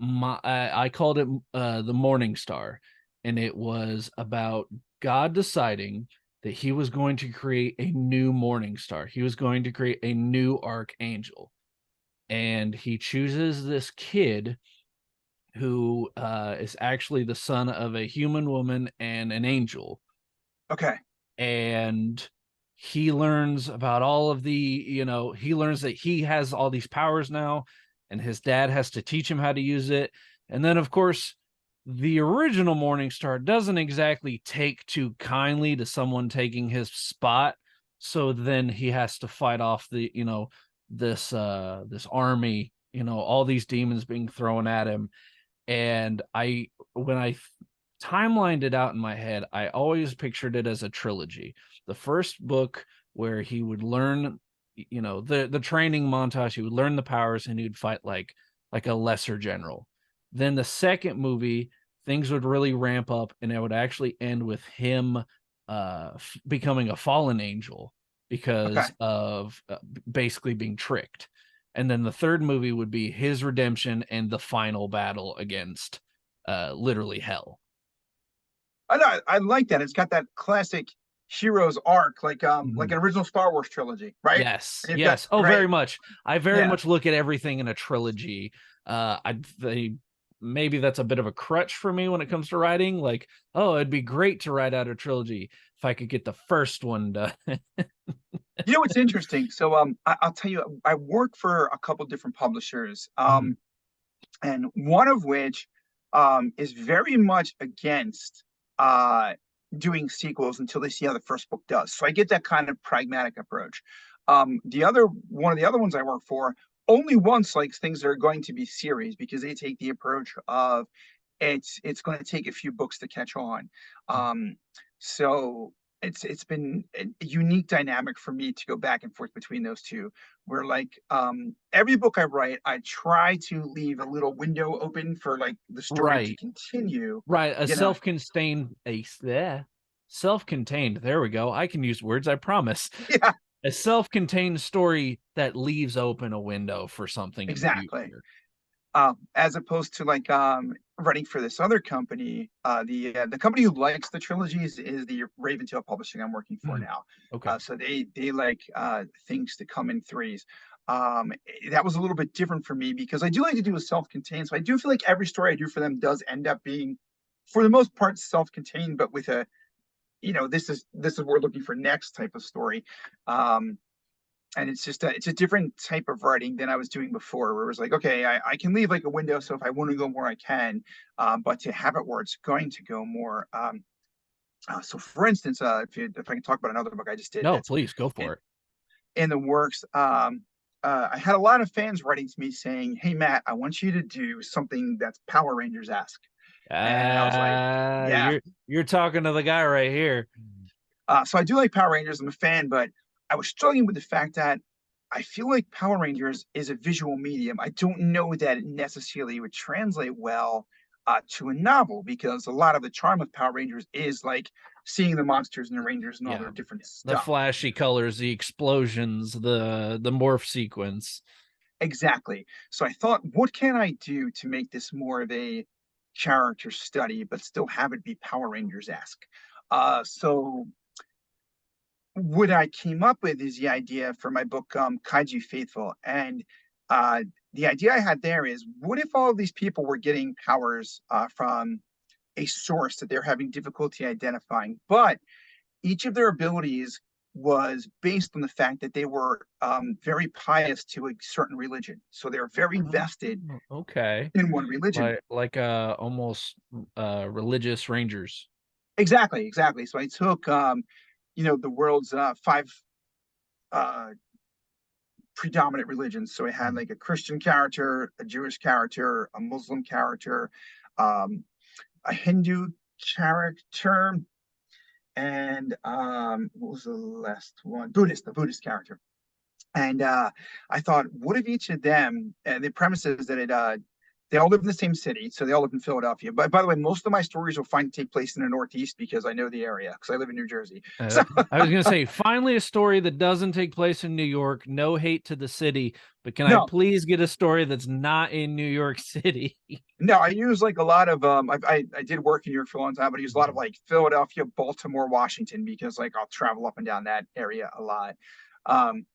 I called it the Morning Star, and it was about God deciding that he was going to create a new morning star. He was going to create a new archangel. And he chooses this kid who is actually the son of a human woman and an angel. Okay. And he learns about all of he learns that he has all these powers now, and his dad has to teach him how to use it. And then, of course, the original Morningstar doesn't exactly take too kindly to someone taking his spot. So then he has to fight off this army, all these demons being thrown at him. And when I timelined it out in my head, I always pictured it as a trilogy. The first book where he would learn, the training montage, he would learn the powers and he'd fight like a lesser general. Then the second movie, things would really ramp up, and it would actually end with him becoming a fallen angel because of basically being tricked. and then the third movie would be his redemption and the final battle against literally hell. I know, I like that. It's got that classic hero's arc, like an original Star Wars trilogy, right? Yes, You've got, yes. Oh, right? very much. I very Yeah. much look at everything in a trilogy. Maybe that's a bit of a crutch for me when it comes to writing. Like, oh, it'd be great to write out a trilogy if I could get the first one done. You know what's interesting? So I'll tell you, I work for a couple different publishers, and one of which is very much against uh doing sequels until they see how the first book does. So I get that kind of pragmatic approach. The other one of the other ones I work for only wants like things that are going to be series because they take the approach of it's going to take a few books to catch on. So it's been a unique dynamic for me to go back and forth between those two, where like every book I write, I try to leave a little window open for like the story to Right. continue. Right. You know, Self-contained. There we go. I can use words, I promise. yeah, A self-contained story that leaves open a window for something in the exactly. future. As opposed to like running for this other company. The company who likes the trilogies is the Raventail Publishing I'm working for now. Okay. So they like things to come in threes. That was a little bit different for me because I do like to do a self-contained. So I do feel like every story I do for them does end up being, for the most part, self-contained, but with a, this is what we're looking for next type of story. And it's a different type of writing than I was doing before, where it was like, okay, I can leave like a window, so if I want to go more, I can, but to have it where it's going to go more. So, for instance, if I can talk about another book I just did No, that's please go in, for it. in the works, I had a lot of fans writing to me saying, "Hey, Matt, I want you to do something that's Power Rangers-esque," and I was like, "Yeah." You're talking to the guy right here. So I do like Power Rangers. I'm a fan, but I was struggling with the fact that I feel like Power Rangers is a visual medium. I don't know that it necessarily would translate well to a novel because a lot of the charm of Power Rangers is like seeing the monsters and the Rangers and all Yeah. their different The stuff. flashy colors, the explosions, the morph sequence. Exactly. So I thought, what can I do to make this more of a character study, but still have it be Power Rangers-esque? So what I came up with is the idea for my book, Kaiju Faithful. And the idea I had there is, what if all of these people were getting powers from a source that they're having difficulty identifying, but each of their abilities was based on the fact that they were very pious to a certain religion. So they're very vested Okay. in one religion. Like almost religious rangers. Exactly, exactly. So I took the world's five uh, predominant religions. So I had like a Christian character, a Jewish character, a Muslim character, um, a Hindu character, and what was the last one? The Buddhist character. And I thought, what if each of them? And the premise is that they all live in the same city, so they all live in Philadelphia. But by the way, most of my stories will find take place in the Northeast because I know the area because I live in New Jersey. So I was gonna say, finally a story that doesn't take place in New York. No hate to the city, but can I no, please get a story that's not in New York City? no, I use like a lot of I did work in New York for a long time, but I use a lot of like Philadelphia, Baltimore, Washington because like I'll travel up and down that area a lot. Um,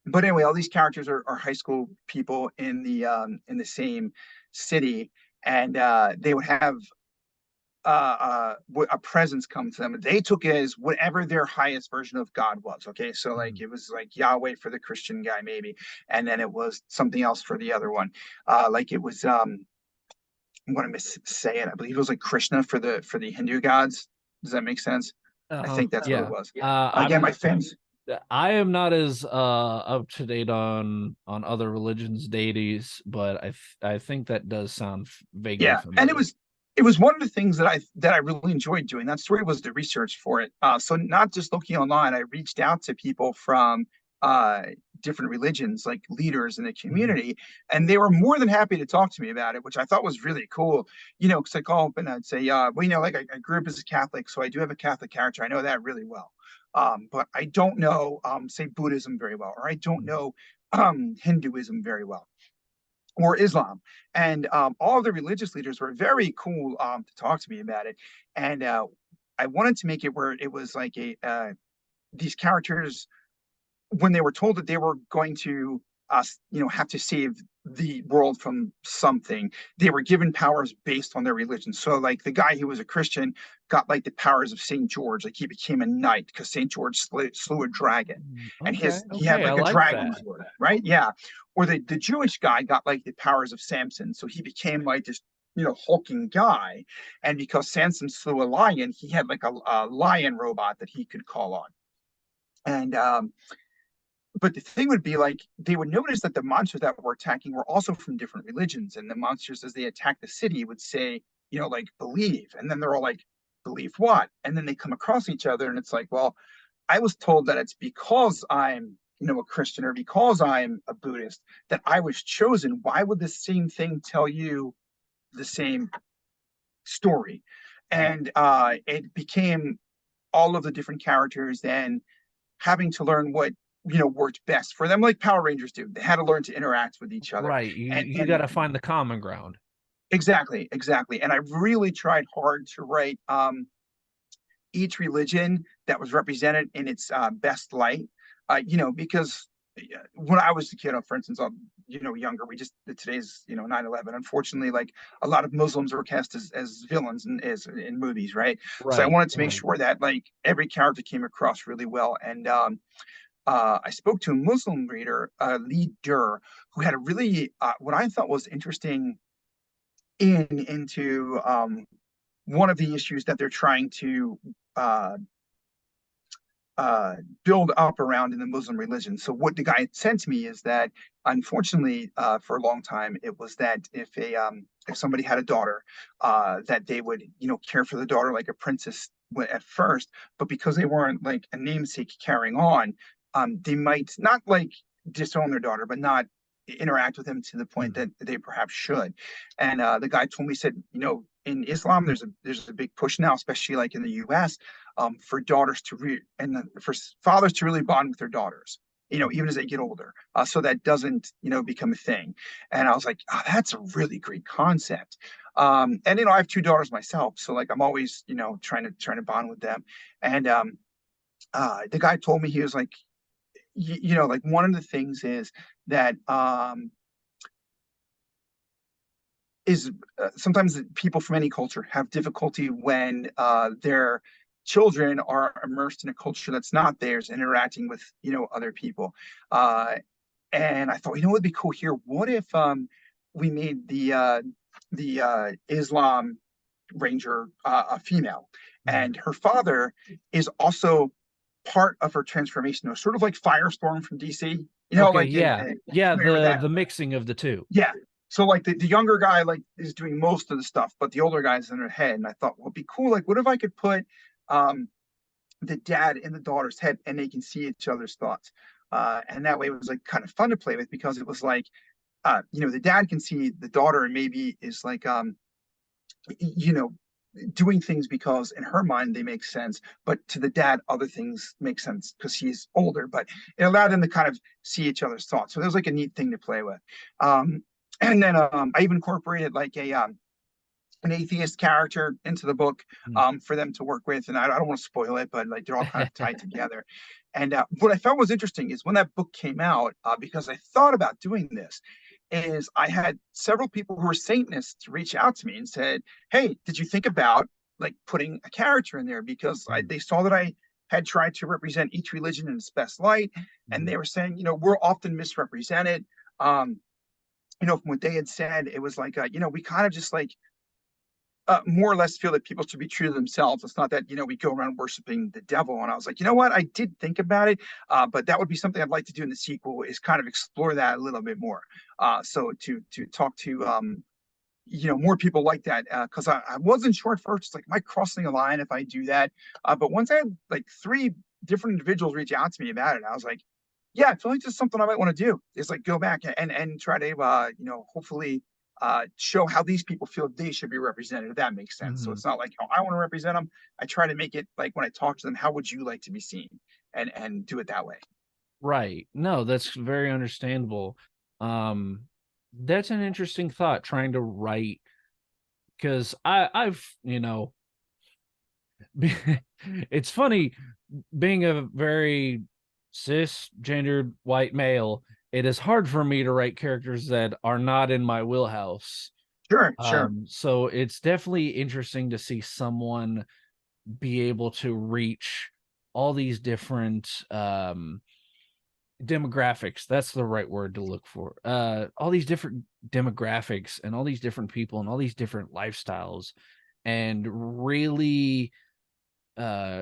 but anyway, all these characters are high school people in the same city, and they would have a presence come to them. They took it as whatever their highest version of God was. Okay, so like it was like Yahweh for the Christian guy, maybe, and then it was something else for the other one. Like it was I'm going to say it. I believe it was like Krishna for the Hindu gods. Does that make sense? I Uh-huh. think that's what it Yeah. was. Again, I'm my fans. I am not as up to date on other religions' deities, but I think that does sound vaguely Yeah, and familiar. it was one of the things that I really enjoyed doing. That story was the research for it. So not just looking online, I reached out to people from uh, different religions, like leaders in the community, and they were more than happy to talk to me about it, which I thought was really cool. Because I call up and I'd say, well, like I grew up as a Catholic, so I do have a Catholic character. I know that really well. But I don't know, say Buddhism very well, or I don't know Hinduism very well, or Islam. And all of the religious leaders were very cool to talk to me about it. And I wanted to make it where it was like these characters, when they were told that they were going to have to save the world from something, they were given powers based on their religion. So like the guy who was a Christian got like the powers of Saint George, like he became a knight because Saint George slew a dragon, and he had Okay, I like a like dragon that. sword, right? Yeah. Or the Jewish guy got like the powers of Samson, so he became like this hulking guy. And because Samson slew a lion, he had like a lion robot that he could call on. And but the thing would be like they would notice that the monsters that were attacking were also from different religions, and the monsters, as they attack the city, would say, like, believe, and then they're all like, believe what? And then they come across each other, and it's like, well, I was told that it's because I'm a Christian, or because I'm a Buddhist, that I was chosen. Why would the same thing tell you the same story? And it became all of the different characters then having to learn what worked best for them, like Power Rangers do. They had to learn to interact with each other. Right. You got And to find the common ground. exactly. And I really tried hard to write each religion that was represented in its best light. Because when I was a kid, for instance, younger, today's 9/11. Unfortunately, like a lot of Muslims were cast as villains in movies, right? So I Right. wanted to make sure that like every character came across really well. And I spoke to a Muslim Lee Durr, who had a really what I thought was interesting into one of the issues that they're trying to uh, build up around in the Muslim religion. So what the guy said to me is that, unfortunately, for a long time, it was that if somebody had a daughter, that they would care for the daughter like a princess at first, but because they weren't like a namesake carrying on, they might not like disown their daughter, but not interact with them to the point that they perhaps should. And the guy told me, said, in Islam, there's a big push now, especially like in the U.S., for daughters for fathers to really bond with their daughters, even as they get older, so that doesn't become a thing. And I was like, oh, that's a really great concept. And I have two daughters myself, so like I'm always trying to bond with them. And the guy told me, he was like, like one of the things is that sometimes people from any culture have difficulty when their children are immersed in a culture that's not theirs, interacting with other people. And I thought, it would be cool here. What if we made the Islam Ranger a female, and her father is also part of her transformation, sort of like Firestorm from DC. Okay, like yeah. Yeah, that. the mixing of the two. Yeah. So like the younger guy like is doing most of the stuff, but the older guy's in her head. And I thought, well, it'd be cool. Like, what if I could put the dad in the daughter's head and they can see each other's thoughts? And that way it was like kind of fun to play with, because it was like, the dad can see the daughter and maybe is like, doing things because in her mind they make sense, but to the dad other things make sense because he's older. But it allowed them to kind of see each other's thoughts. So there's like a neat thing to play with. And then I even incorporated like an atheist character into the book for them to work with. And I don't want to spoil it, but like they're all kind of tied together. And what I found was interesting is when that book came out, because I thought about doing this, is I had several people who were Satanists reach out to me and said, hey, did you think about like putting a character in there? Because they saw that I had tried to represent each religion in its best light. And they were saying, we're often misrepresented. From what they had said, it was like, we kind of just like more or less feel that people should be true to themselves. It's not that, we go around worshiping the devil. And I was like, you know what? I did think about it, but that would be something I'd like to do in the sequel, is kind of explore that a little bit more. So to talk to, more people like that, because I wasn't sure at first, it's like, am I crossing a line if I do that? But once I had like 3 different individuals reach out to me about it, I was like, yeah, I feel like this is something I might want to do, is like go back and try to, hopefully show how these people feel they should be represented, if that makes sense. So it's not like, oh, I want to represent them. I try to make it like, when I talk to them, how would you like to be seen, and do it that way. Right. No, that's very understandable. Um, that's an interesting thought, trying to write, because I've, it's funny being a very cisgendered white male. It is hard for me to write characters that are not in my wheelhouse. Sure, sure. So it's definitely interesting to see someone be able to reach all these different demographics. That's the right word to look for. All these different demographics and all these different people and all these different lifestyles, and really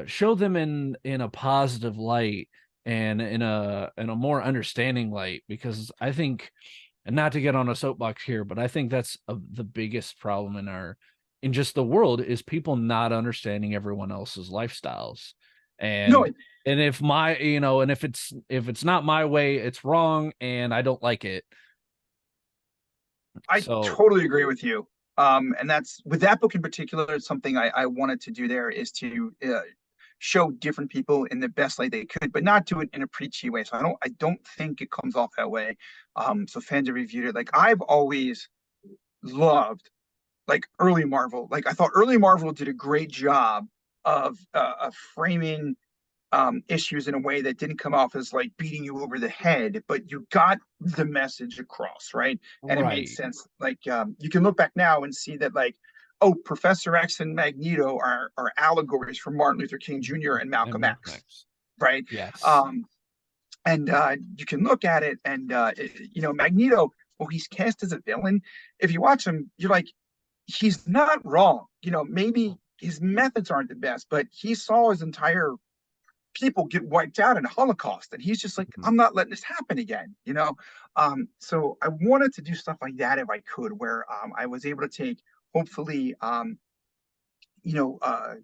show them in a positive light, and in a more understanding light, because I think, and not to get on a soapbox here, but I think that's the biggest problem in just the world, is people not understanding everyone else's lifestyles. No, And if my, and if it's not my way, it's wrong, and I don't like it. I So totally agree with you. And that's with that book in particular, it's something I wanted to do there is to show different people in the best light they could, but not do it in a preachy way. So I don't think it comes off that way. So fans have reviewed it. Like I've always loved like early Marvel. Like I thought early Marvel did a great job of framing issues in a way that didn't come off as like beating you over the head, but you got the message across, right? And it made right. sense. Like you can look back now and see that like, oh, Professor X and Magneto are allegories for Martin Luther King Jr. and And Malcolm Malcolm X, X. right? Yes. Um, and you can look at it and Magneto, well, he's cast as a villain. If you watch him, you're like, he's not wrong. Maybe his methods aren't the best, but he saw his entire people get wiped out in a Holocaust, and he's just like, Mhm. I'm not letting this happen again. So I wanted to do stuff like that if I could, where I was able to take hopefully you know uh,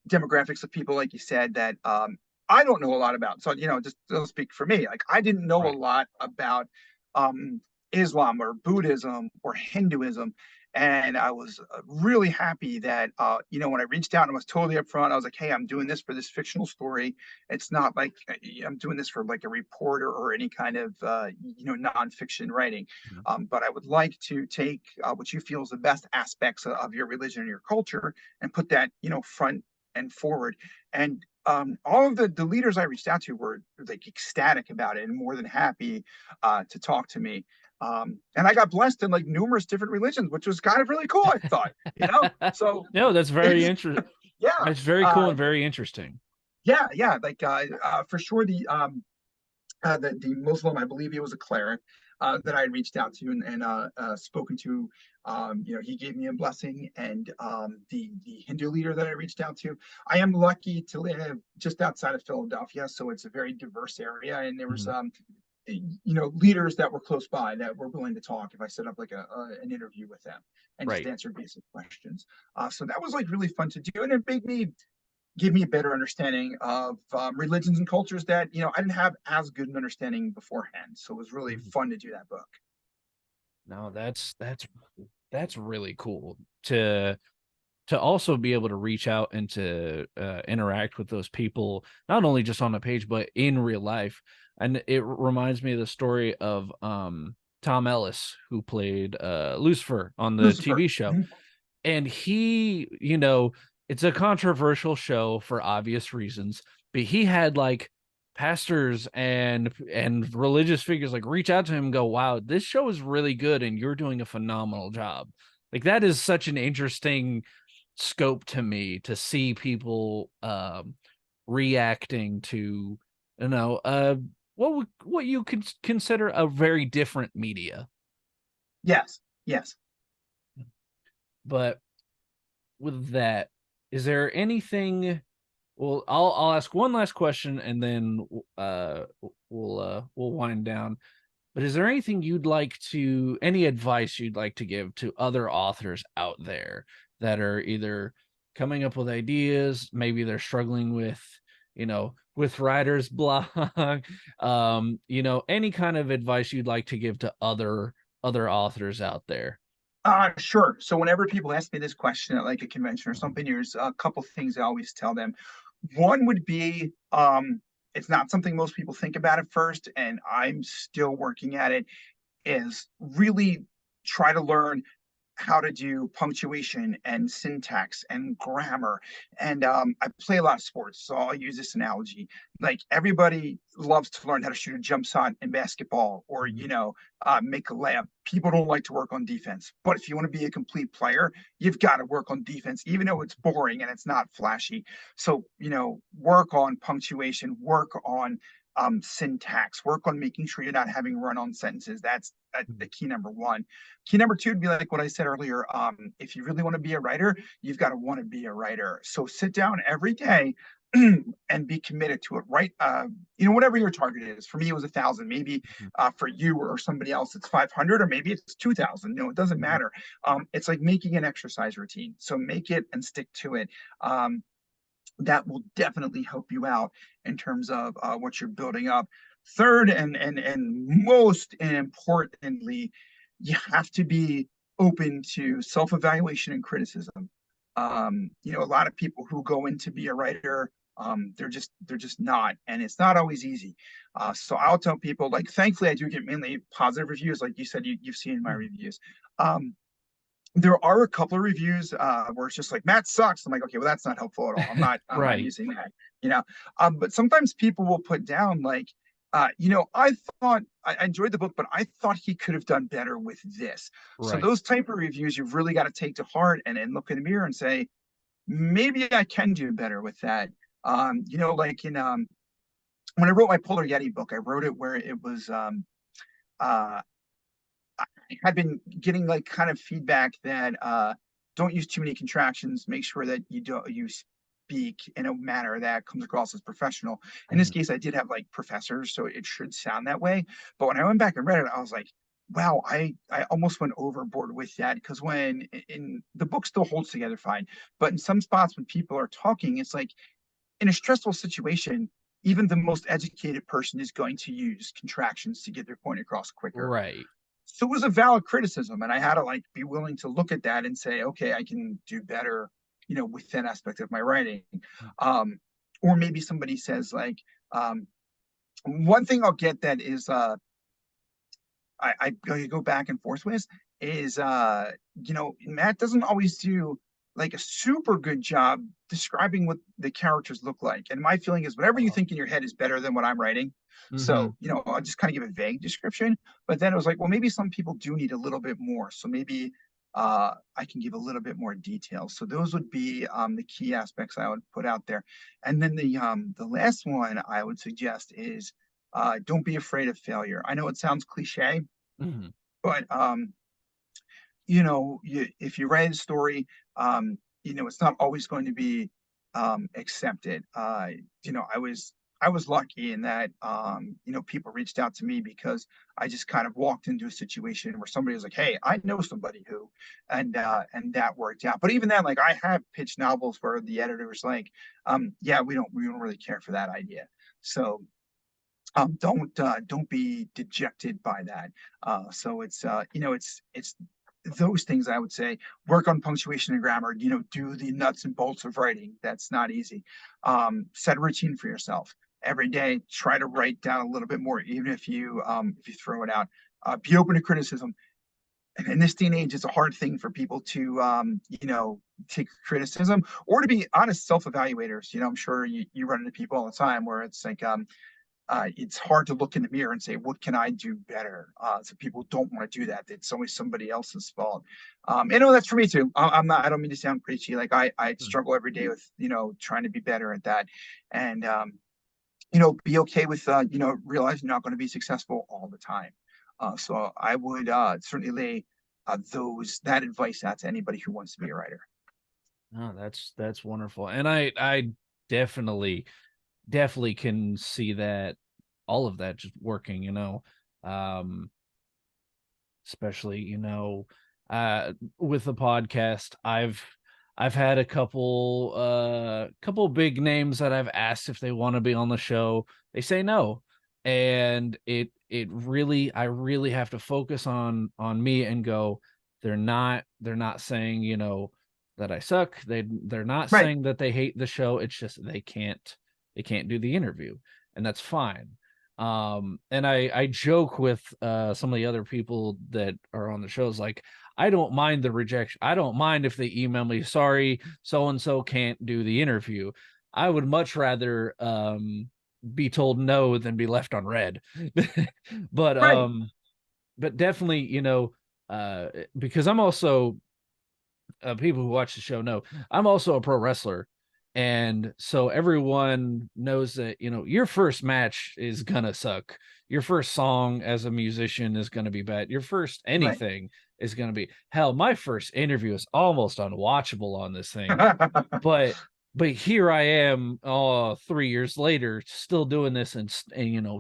demographics of people like you said that I don't know a lot about. So just to speak for me, like I didn't know a Right. lot about um, Islam or Buddhism or Hinduism. And I was really happy that when I reached out and I was totally upfront, I was like, "Hey, I'm doing this for this fictional story. It's not like I'm doing this for like a reporter or any kind of nonfiction writing. Mhm. But I would like to take what you feel is the best aspects of your religion and your culture and put that front and forward." And all of the leaders I reached out to were like ecstatic about it and more than happy to talk to me. And I got blessed in like numerous different religions, which was kind of really cool, I thought. So No, that's very it's, interesting. yeah, That's very cool uh, and very interesting. yeah. Like for sure, the Muslim, I believe he was a cleric that I had reached out to and spoken to. He gave me a blessing, and the Hindu leader that I reached out to. I am lucky to live just outside of Philadelphia, so it's a very diverse area, and there was Mhm. leaders that were close by that were willing to talk if I set up like an interview with them and just Right. answer basic questions. So that was like really fun to do, and it made me give me a better understanding of religions and cultures that I didn't have as good an understanding beforehand. So it was really Mhm. fun to do that book. No, that's really cool to also be able to reach out and to interact with those people, not only just on a page but in real life. And it reminds me of the story of Tom Ellis, who played Lucifer on the Lucifer. TV show. Mhm. And he, it's a controversial show for obvious reasons, but he had like pastors and religious figures like reach out to him and go, wow, this show is really good and you're doing a phenomenal job. Like that is such an interesting scope to me, to see people reacting to, what you could consider a very different media. Yes, yes. But with that, is there anything? Well, I'll ask one last question and then we'll wind down. But is there anything any advice you'd like to give to other authors out there that are either coming up with ideas, maybe they're struggling with writer's block, any kind of advice you'd like to give to other authors out there? Sure. So whenever people ask me this question at like a convention or something, there's a couple things I always tell them. One would be It's not something most people think about at first, and I'm still working at it, is really try to learn how to do punctuation and syntax and grammar. And I play a lot of sports, so I'll use this analogy. Like everybody loves to learn how to shoot a jump shot in basketball, or make a layup. People don't like to work on defense, but if you want to be a complete player, you've got to work on defense, even though it's boring and it's not flashy. So work on punctuation, work on syntax, work on making sure you're not having run-on sentences. That's the key number one. Key number two would be like what I said earlier. If you really want to be a writer, you've got to want to be a writer. So sit down every day and be committed to it, right? Whatever your target is. For me, it was 1,000. Maybe for you or somebody else, it's 500, or maybe it's 2,000. No, it doesn't matter. It's like making an exercise routine. So make it and stick to it. That will definitely help you out in terms of what you're building up. Third, and most importantly, you have to be open to self-evaluation and criticism. A lot of people who go in to be a writer, they're just not, and it's not always easy. So I'll tell people, like, thankfully I do get mainly positive reviews, like you said, you've seen in my reviews. There are a couple of reviews where it's just like, Matt sucks. I'm like, okay, well, that's not helpful at all. I'm not Right. using that, but sometimes people will put down like, I thought I enjoyed the book, but I thought he could have done better with this. Right. So those type of reviews, you've really got to take to heart and look in the mirror and say, maybe I can do better with that. Like in when I wrote my Polar Yeti book, I wrote it where it was I had been getting like kind of feedback that don't use too many contractions. Make sure that you speak in a manner that comes across as professional. In this case, I did have like professors, so it should sound that way. But when I went back and read it, I was like, wow, I almost went overboard with that, because when in the book still holds together fine, but in some spots when people are talking, it's like in a stressful situation, even the most educated person is going to use contractions to get their point across quicker. Right. So it was a valid criticism, and I had to like be willing to look at that and say, okay, I can do better, with that aspect of my writing. Or maybe somebody says like, one thing I'll get that is I go back and forth with is Matt doesn't always do like a super good job describing what the characters look like. And my feeling is whatever you think in your head is better than what I'm writing. So, I'll just kind of give a vague description, but then it was like, well, maybe some people do need a little bit more. So maybe I can give a little bit more detail. So those would be the key aspects I would put out there. And then the last one I would suggest is don't be afraid of failure. I know it sounds cliche, but if you write a story, it's not always going to be accepted. I was lucky in that people reached out to me because I just kind of walked into a situation where somebody was like, hey, I know somebody who, and that worked out. But even then, like, I have pitched novels where the editor was like, yeah, we don't really care for that idea. So don't be dejected by that. So it's it's those things I would say. Work on punctuation and grammar. Do the nuts and bolts of writing. That's not easy. Set a routine for yourself every day. Try to write down a little bit more, even if you throw it out. Be open to criticism. And in this day and age, it's a hard thing for people to take criticism, or to be honest self-evaluators. I'm sure you run into people all the time where it's like it's hard to look in the mirror and say, what can I do better? So people don't want to do that. It's always somebody else's fault. That's for me too. I don't mean to sound preachy. Like I struggle every day with, trying to be better at that. And, be okay with, realizing you're not going to be successful all the time. So I would certainly lay that advice out to anybody who wants to be a writer. Oh, that's wonderful. And I definitely can see that, all of that just working, especially, with the podcast. I've had a couple big names that I've asked if they want to be on the show. They say no. And I really have to focus on me and go, they're not saying, that I suck. They're not Right. saying that they hate the show. It's just they can't do the interview. and that's fine. And I joke with some of the other people that are on the shows, like, I don't mind the rejection. I don't mind if they email me, sorry, so and so can't do the interview. I would much rather be told no than be left on red. but Right. but definitely, because I'm also, people who watch the show know I'm also a pro wrestler. And so everyone knows that, your first match is gonna suck. Your first song as a musician is gonna be bad. Your first Right. anything is gonna be hell. My first interview is almost unwatchable on this thing. But here I am, 3 years later, still doing this and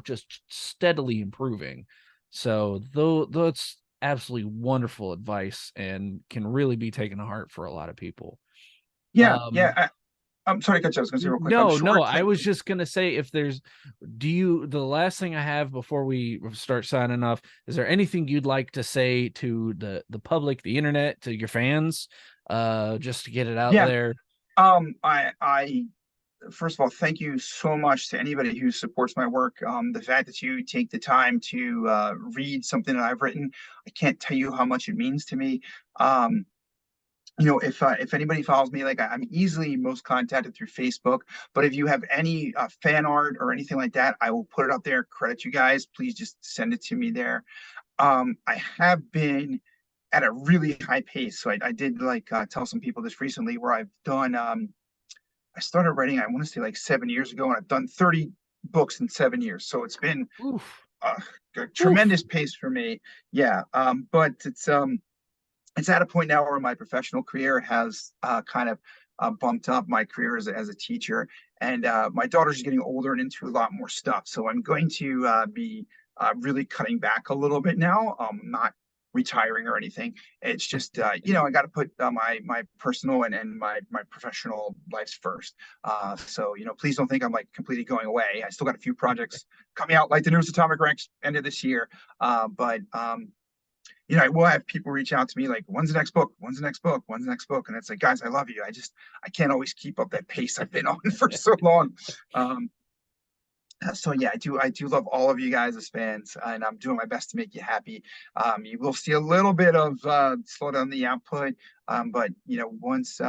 just steadily improving. So though that's absolutely wonderful advice and can really be taken to heart for a lot of people. Yeah, Um, yeah. I'm sorry to cut you. I was going to say real quick. I'm no, sure it's I like, was just gonna say, if there's, the last thing I have before we start signing off, is there anything you'd like to say to the public, the internet, to your fans, just to get it out yeah. there? I first of all, thank you so much to anybody who supports my work. The fact that you take the time to read something that I've written, I can't tell you how much it means to me. Um, if anybody follows me, like I'm easily most contacted through Facebook. But if you have any fan art or anything like that, I will put it up there. Credit you guys. Please just send it to me there. I have been at a really high pace. So I did like tell some people this recently where I've done. I started writing, I want to say like 7 years ago, and I've done 30 books in 7 years. So it's been Oof. uh, a Oof. tremendous pace for me. Yeah. But it's at a point now where my professional career has kind of bumped up my career as a teacher. And my daughter's getting older and into a lot more stuff. So I'm going to be really cutting back a little bit now. Not retiring or anything. It's just, I got to put my personal and my professional lives first. So, please don't think I'm like completely going away. I still got a few projects coming out, like the newest Atomic Ranks end of this year. But I will have people reach out to me like, when's the next book? When's the next book? When's the next book? And it's like, guys, I love you. I can't always keep up that pace I've been on for so long. Um, so yeah, I do love all of you guys as fans, and I'm doing my best to make you happy. You will see a little bit of slow down the output, but once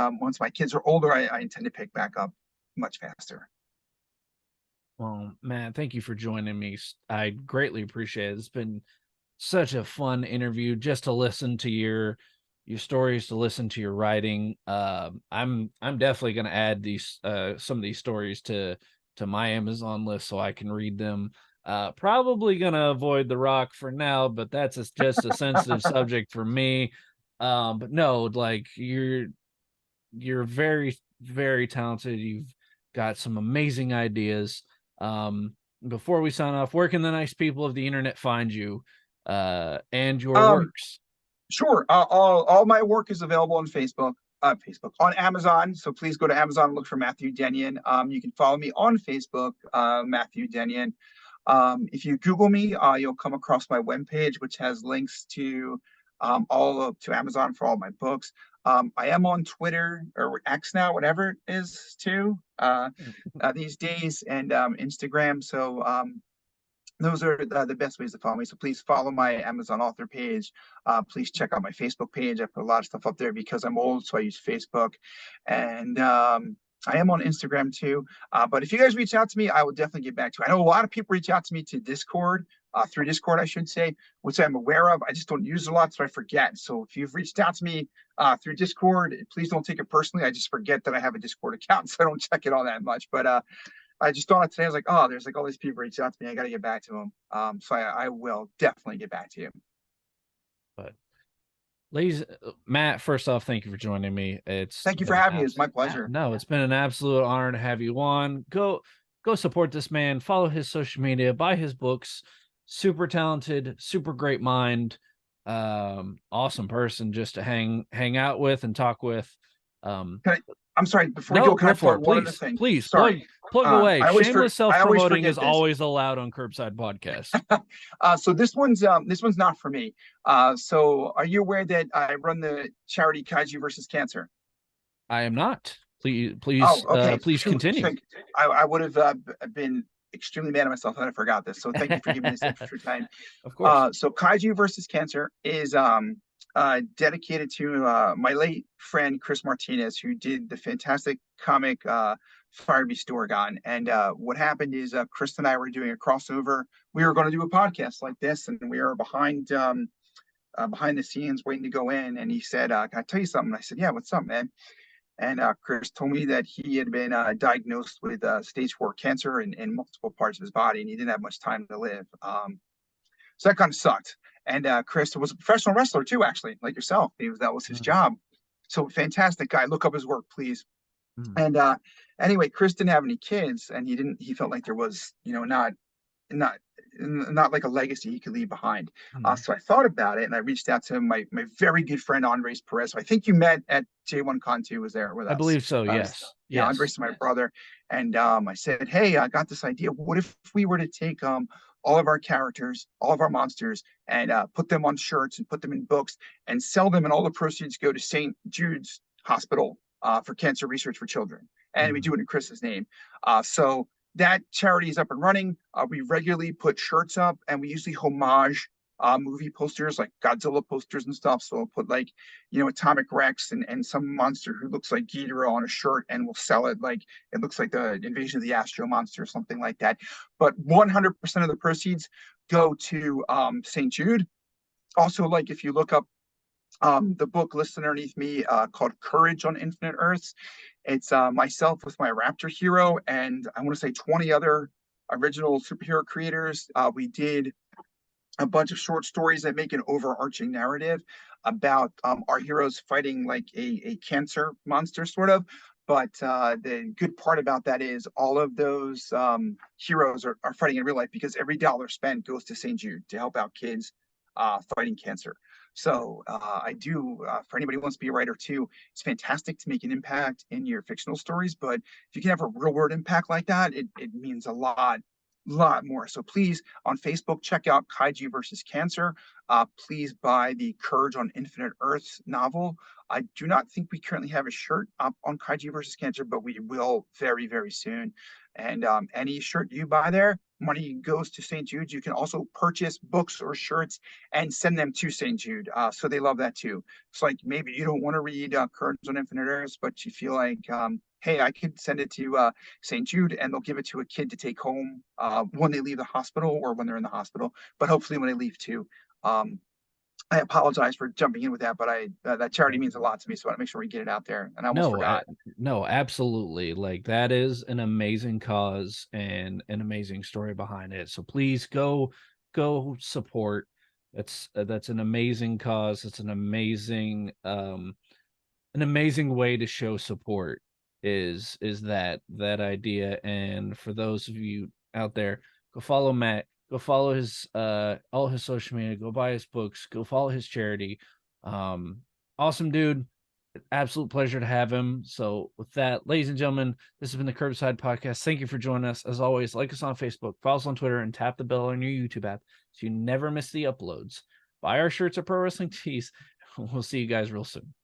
my kids are older, I intend to pick back up much faster. Well, man, thank you for joining me. I greatly appreciate it. It's been such a fun interview just to listen to your stories, to listen to your writing. I'm definitely going to add these some of these stories to my Amazon list so I can read them. Probably going to avoid The Rock for now, but that's just a sensitive subject for me. But no, like, you're very, very talented. You've got some amazing ideas. Before we sign off, where can the nice people of the internet find you and your Um, works? Sure. All my work is available on Facebook, on Amazon. So please go to Amazon and look for Mathew Dennion. You can follow me on Facebook, Mathew Dennion. If you Google me, you'll come across my webpage, which has links to to Amazon for all my books. I am on Twitter or X now, whatever it is, too, these days, and Instagram. So those are the best ways to follow me. So please follow my Amazon author page. Please check out my Facebook page. I put a lot of stuff up there because I'm old, so I use Facebook. And I am on Instagram too. But if you guys reach out to me, I will definitely get back to you. I know a lot of people reach out to me to Discord, through Discord, I should say, which I'm aware of. I just don't use it a lot, so I forget. So if you've reached out to me through Discord, please don't take it personally. I just forget that I have a Discord account, so I don't check it all that much. But I just thought today, I was like, oh, there's like all these people reach out to me. I got to get back to them. So I will definitely get back to you. But ladies, Matt, first off, thank you for joining me. It's Thank you for been an having me. It's my pleasure. no, it's been an absolute honor to have you on. Go support this man, follow his social media, buy his books. Super talented, super great mind, awesome person just to hang out with and talk with. Can I'm sorry, before you No, go, can I go for plug it. one other Please, thing? please plug Sorry. plug away. Shameless I always self-promoting forget is this. always allowed on Curbside Podcast. So this one's not for me. So are you aware that I run the charity Kaiju versus Cancer? I am not. Please, Oh, okay. please Shoot. continue. I would have been extremely mad at myself that I forgot this. So thank you for giving me this extra time. Of course. So Kaiju versus Cancer is dedicated to my late friend Chris Martinez, who did the fantastic comic Fire Beast Oregon. And what happened is Chris and I were doing a crossover. We were going to do a podcast like this, and we were behind the scenes waiting to go in. And he said, "Can I tell you something?" I said, "Yeah, what's up, man?" And Chris told me that he had been diagnosed with stage 4 cancer in multiple parts of his body, and he didn't have much time to live. So that kind of sucked. And Chris was a professional wrestler too, actually, like yourself. That was his job. So fantastic guy. Look up his work, please. And anyway, Chris didn't have any kids, and he felt like there was, not like a legacy he could leave behind. So I thought about it, and I reached out to my very good friend Andres Perez, who I think you met at J1 Con 2, was there with us. I believe so. Yes. Yeah, Andres is my brother. And I said, "Hey, I got this idea. What if we were to take all of our characters, all of our monsters, and put them on shirts and put them in books and sell them, and all the proceeds go to St. Jude's Hospital for cancer research for children, and we do it in Chris's name." So that charity is up and running. We regularly put shirts up, and we usually homage movie posters, like Godzilla posters and stuff. So we'll put like, Atomic Rex and some monster who looks like Ghidorah on a shirt, and we'll sell it like it looks like the Invasion of the Astro Monster or something like that. But 100% of the proceeds go to St. Jude. Also, like if you look up the book listed underneath me called Courage on Infinite Earths, it's myself with my Raptor hero, and I want to say 20 other original superhero creators. We did a bunch of short stories that make an overarching narrative about our heroes fighting like a cancer monster, sort of. But the good part about that is all of those heroes are fighting in real life, because every dollar spent goes to St. Jude to help out kids fighting cancer. So I do, for anybody who wants to be a writer too, it's fantastic to make an impact in your fictional stories, but if you can have a real world impact like that, it means a lot more. So please, on Facebook, check out Kaiju versus Cancer. Please buy the Courage on Infinite Earths novel. I do not think we currently have a shirt up on Kaiju versus Cancer, but we will very, very soon. And any shirt you buy there, money goes to St. Jude. You can also purchase books or shirts and send them to St. Jude. So they love that too. It's like maybe you don't want to read Courage on Infinite Earths, but you feel like, hey, I could send it to St. Jude, and they'll give it to a kid to take home when they leave the hospital or when they're in the hospital, but hopefully when they leave too. I apologize for jumping in with that, but that charity means a lot to me, so I want to make sure we get it out there. And I almost forgot. No, absolutely. Like, that is an amazing cause and an amazing story behind it. So please go support. That's an amazing cause. It's an amazing way to show support is that idea. And for those of you out there, go follow Matt. Go follow his all his social media. Go buy his books. Go follow his charity. Awesome dude. Absolute pleasure to have him. So with that, ladies and gentlemen, this has been the Kirbside Podcast. Thank you for joining us. As always, like us on Facebook, follow us on Twitter, and tap the bell on your YouTube app so you never miss the uploads. Buy our shirts at Pro Wrestling Tees. We'll see you guys real soon.